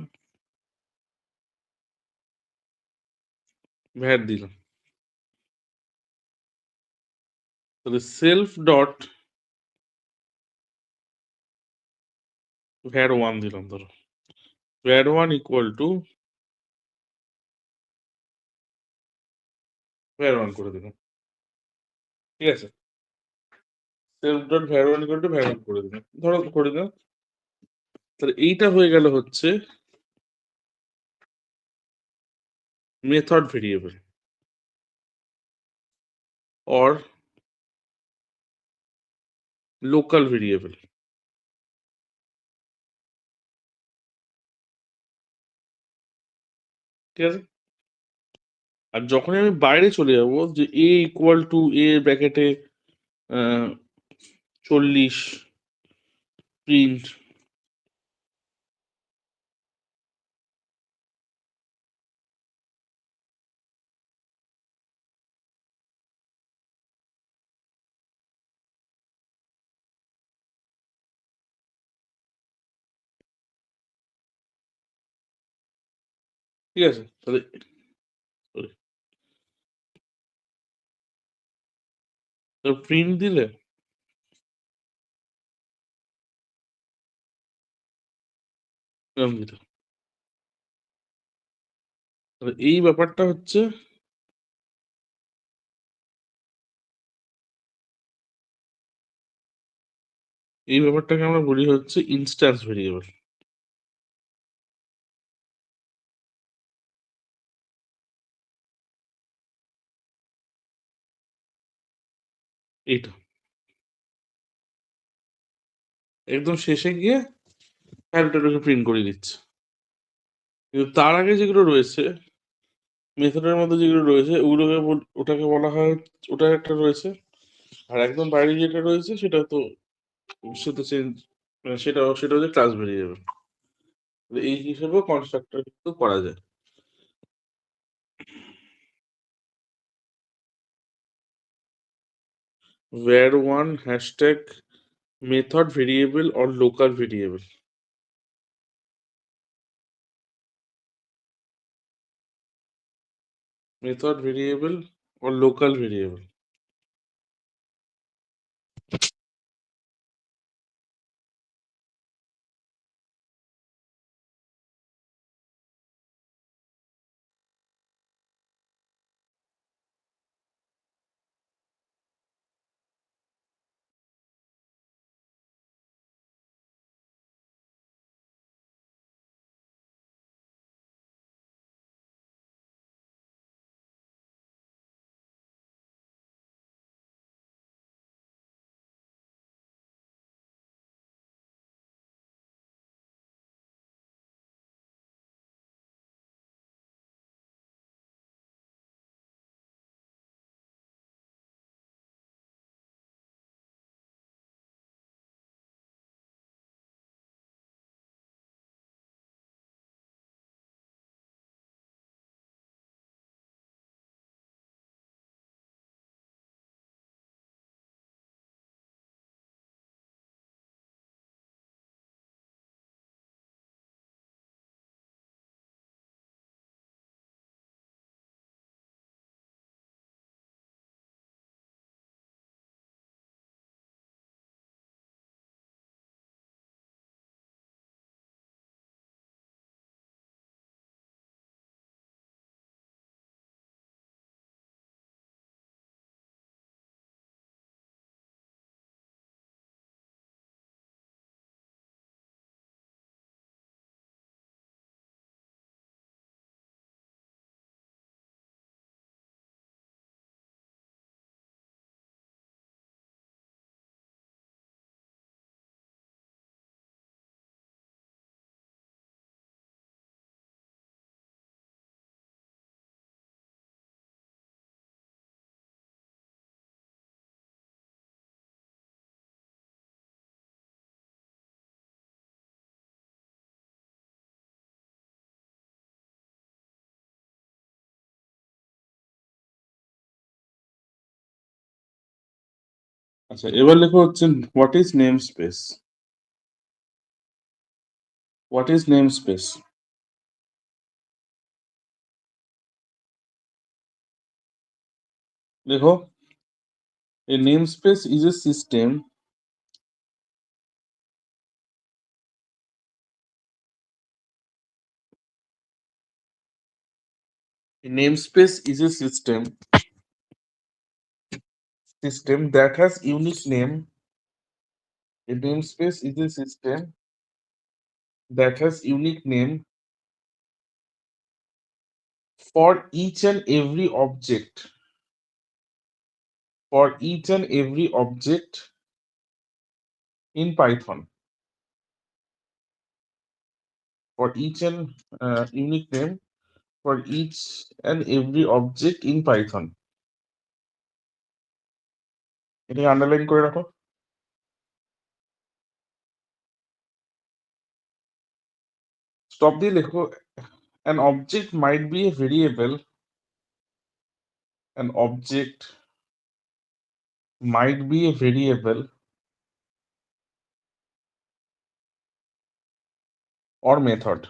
ভ্যার দিলাম, তাহলে সেলফ ডট ভ্যার 1 দিলাম, ধরো ভ্যার 1 ইকুয়াল টু ভ্যার 1 করে দিলাম। ঠিক আছে, self dot where 1 equal to where 1 করে দিলাম, ধরো করে দিলাম। তাহলে এইটা হয়ে গেল হচ্ছে method variable or local variable. ঠিক আছে, আর যখনই আমি বাইরে চলে যাব যে এ ইকুয়াল টু এ ব্র্যাকেটে 40 প্রিন্ট, ঠিক আছে? তাহলে প্রিন্ট দিলে এরকম দিতে। তাহলে এই ব্যাপারটা হচ্ছে এই ব্যাপারটাকে আমরা বলি হচ্ছে ইনস্ট্যান্স ভেরিয়েবল। এইটা একদম শেষে গিয়ে ক্যালকুলেটরকে প্রিন্ট করিয়ে দিচ্ছে। কিন্তু তার আগে যেগুলো রয়েছে মেথডের মধ্যে যেগুলো রয়েছে ওটাকে বলা হয়, ওটা একটা রয়েছে। আর একদম বাইরে যেটা রয়েছে সেটা তো চেঞ্জ, সেটা হচ্ছে ক্লাস ভেরিয়েবল। এই হিসেবেও কনস্ট্রাক্টর কিন্তু করা যায়। where one hashtag method variable or local variable. Method variable or local variable. আচ্ছা, এবার লেখা হচ্ছে what is name space. What is name space? দেখো, a namespace is a system a namespace is a system that has unique name. A namespace is a system that has unique name for each and every object. For each and every object in Python. For each and unique name for each and every object in Python. এটাকে underline করে রাখো। Stop দিয়ে লেখো, an object might be a variable. An object might be a variable or method.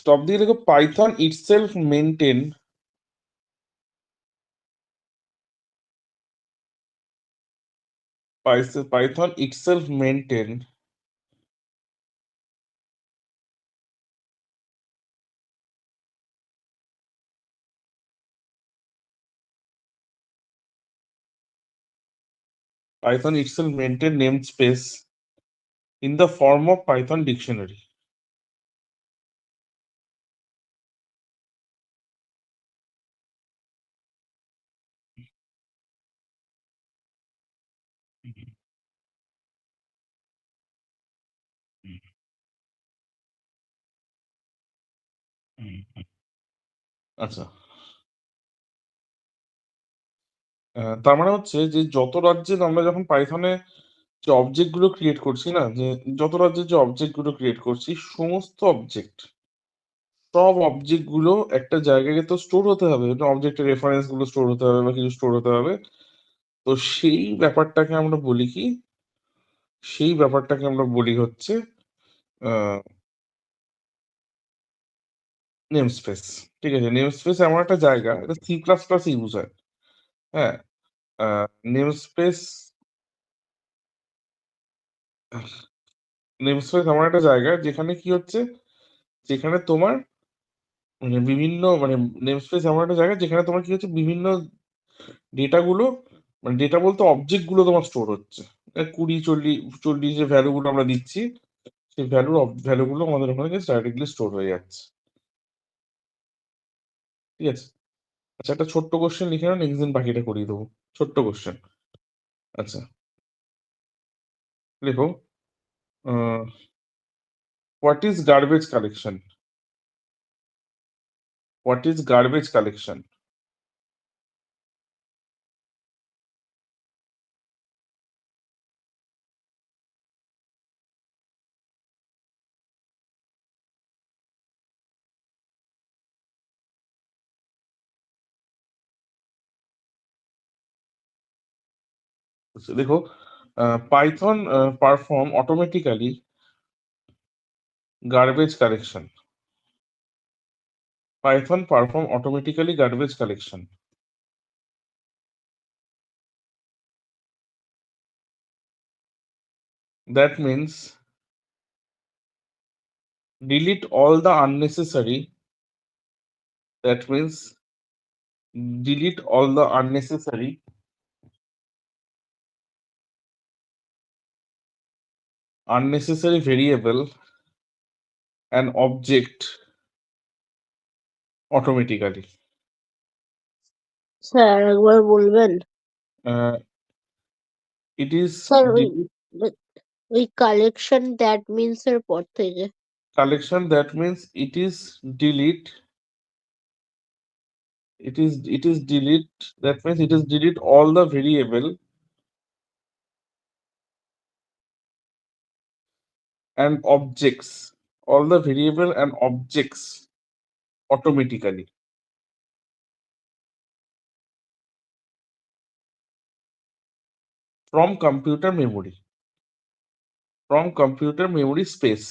Stop দিয়ে লেখো Python itself maintain Python itself maintain Python itself maintain namespace in the form of Python dictionary. আচ্ছা, তার মানে হচ্ছে যে যত রাজ্যে আমরা যখন পাইথনে যে অবজেক্ট গুলো ক্রিয়েট করছি না, যে যত রাজ্যে যে অবজেক্ট গুলো ক্রিয়েট করছি, সমস্ত অবজেক্ট সব অবজেক্ট গুলো একটা জায়গায় তো স্টোর হতে হবে, অবজেক্টের রেফারেন্স গুলো স্টোর হতে হবে বা কিছু স্টোর হতে হবে। তো সেই ব্যাপারটাকে আমরা বলি কি, সেই ব্যাপারটাকে আমরা বলি হচ্ছে নেম স্পেস। ঠিক আছে, নেম স্পেস এমন একটা জায়গা, এটা সি প্লাস প্লাস ইউজ হয়। হ্যাঁ, নেম স্পেস নেম স্পেস এমন একটা জায়গা যেখানে কি হচ্ছে, যেখানে তোমার মানে বিভিন্ন মানে নেম স্পেস এমন একটা জায়গা যেখানে তোমার কি হচ্ছে, বিভিন্ন ডেটা গুলো, মানে ডেটা বলতে অবজেক্ট গুলো তোমার স্টোর হচ্ছে। 20, 40, 40 যে ভ্যালু গুলো আমরা দিচ্ছি, সেই ভ্যালু গুলো আমাদের ওখানে ডাইরেক্টলি স্টোর হয়ে যাচ্ছে। ঠিক আছে, আচ্ছা একটা ছোট্ট কোশ্চেন লিখে নাও, নেক্সট দিন বাকিটা করিয়ে দেবো। ছোট্ট কোশ্চেন। আচ্ছা, লেখো what is garbage collection? What is garbage collection? দেখো, Python perform automatically garbage collection. Python perform automatically garbage collection. That means delete all the unnecessary. That means delete all the unnecessary variable and object automatically. Sir একবার বলবেন? Uh, it is sir delete ওই collection that means এর পর থেকে collection. That means it is delete. It is delete. That means it is delete all the variable and objects. All the variable and objects automatically from computer memory, from computer memory space.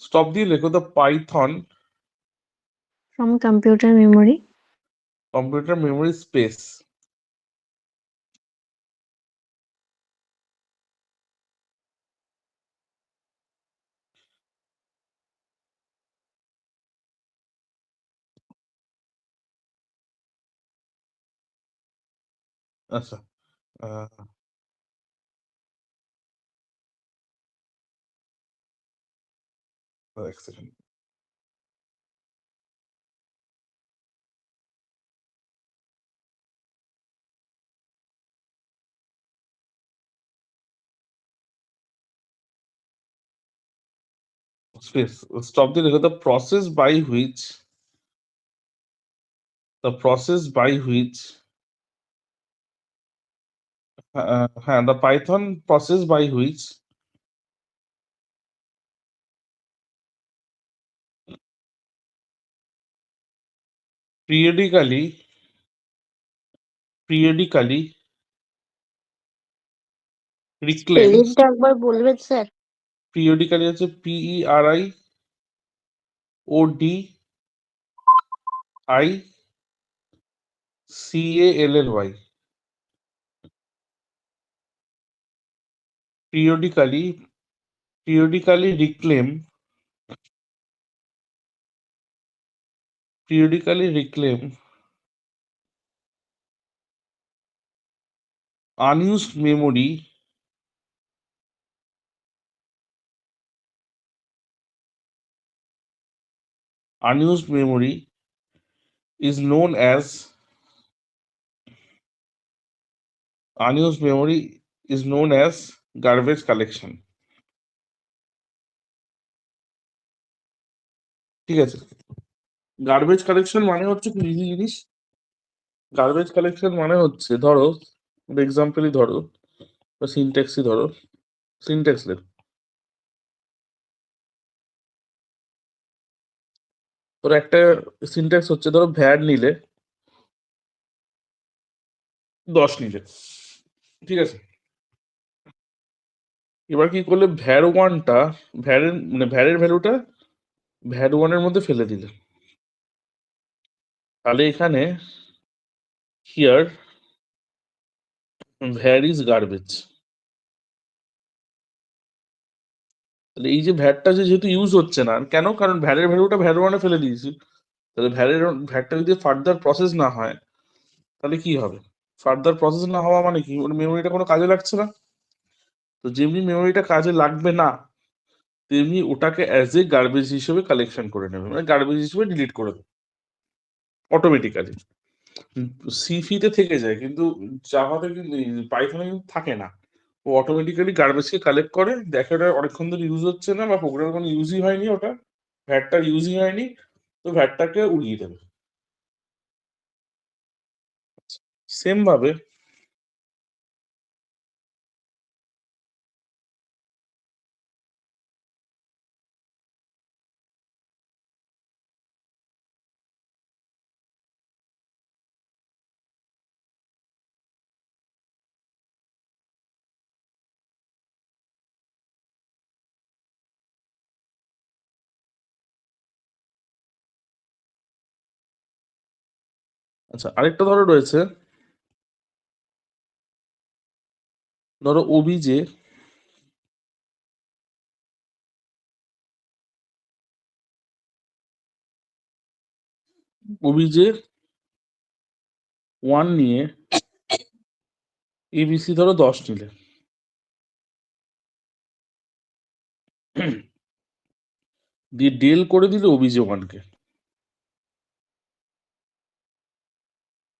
Stop দিয়ে লেখো the Python from computer memory computer memory space. আচ্ছা, এক second. Space. Stop দিয়ে লেখো the process by which হ্যাঁ the Python process by which periodically periodically reclaims, স্পেলিংটা একবার বলবেন sir? periodically হচ্ছে PERIODICALLY, periodically reclaim unused memory is known as garbage collection. ঠিক আছে, গার্বেজ কালেকশন মানে হচ্ছে কি ইজি জিনিস। গার্বেজ কালেকশন মানে হচ্ছে, ধরো এক্সাম্পলই ধরো বা সিনট্যাক্সই ধরো, সিনট্যাক্স লেখ। ধরো একটা সিনট্যাক্স হচ্ছে, ধরো ভ্যার নিলে 10 নিলে, ঠিক আছে। এবার কি করলে ভ্যার ওয়ানটা, ভ্যারের ভ্যালুটা ভ্যার ওয়ানের মধ্যে ফেলে দিলে, তাহলে এখানে হিয়ার ভ্যার ইজ গার্বেজ। তাহলে এই যে ভ্যাটটা যেহেতু ইউজ হচ্ছে না, কেন? কারণ ভ্যারের ভ্যালুটা ভ্যার ওয়ানে ফেলে দিয়েছি। তাহলে ভ্যাটটা যদি ফার্দার প্রসেস না হয়, তাহলে কি হবে? ফার্দার প্রসেস না হওয়া মানে কি? ওর মেমোরিটা কোনো কাজে লাগছে না। তো যেমনি মেমোরিটা কাজে লাগবে না, তেমনি ওটাকে অ্যাজ এ গার্বেজ হিসেবে কালেকশন করে নেবে, মানে গার্বেজ হিসেবে ডিলিট করে দেবে অটোমেটিক্যালি। সিফিতে থেকে যায়, কিন্তু জাভাতে কিন্তু, পাইথনে কিন্তু থাকে না। ও অটোমেটিক্যালি গার্বেজকে কালেক্ট করে, দেখে ওটা অনেকক্ষণ ধরে ইউজ হচ্ছে না বা প্রোগ্রামের কোনো ইউজই হয়নি, ওটা ভ্যাটটা ইউজই হয়নি, তো ভ্যাটটাকে উড়িয়ে দেবে। সেম ভাবে আচ্ছা, আরেকটা ধরো রয়েছে, ধরো ওবিজে ওবিজে 1 নিয়ে এবিসি ধরো 10 নিলে, দিয়ে ডেল করে দিলে ওবিজে 1 কে।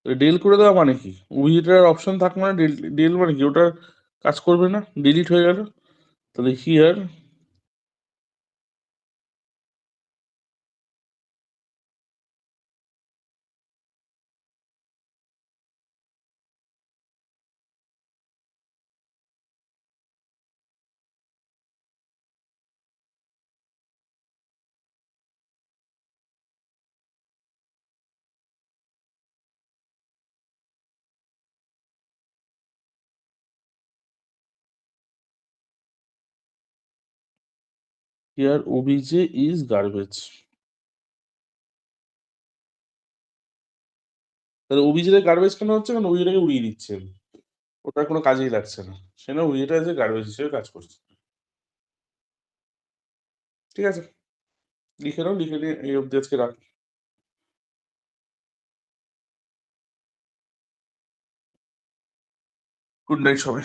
ডেল করে দেওয়া মানে কি? ওবিজেটার অপশন থাকবে না, ডেল মানে কি? ওটার কাজ করবে না, ডিলিট হয়ে গেল। তাহলে হিয়ার ওবিজে ইজ গার্বেজ। তাহলে ওবিজেটা গার্বেজ কেন হচ্ছে? কারণ ওবিজেটাকে উড়িয়ে দিচ্ছে, ওটার কোনো কাজেই লাগছে না, সে না ওবিজেটা যে গার্বেজ হিসেবে কাজ করছে। ঠিক আছে, লিখে নাও, লিখে নিয়ে এই অব্দি আজকে রাখ। গুড নাইট সবাই।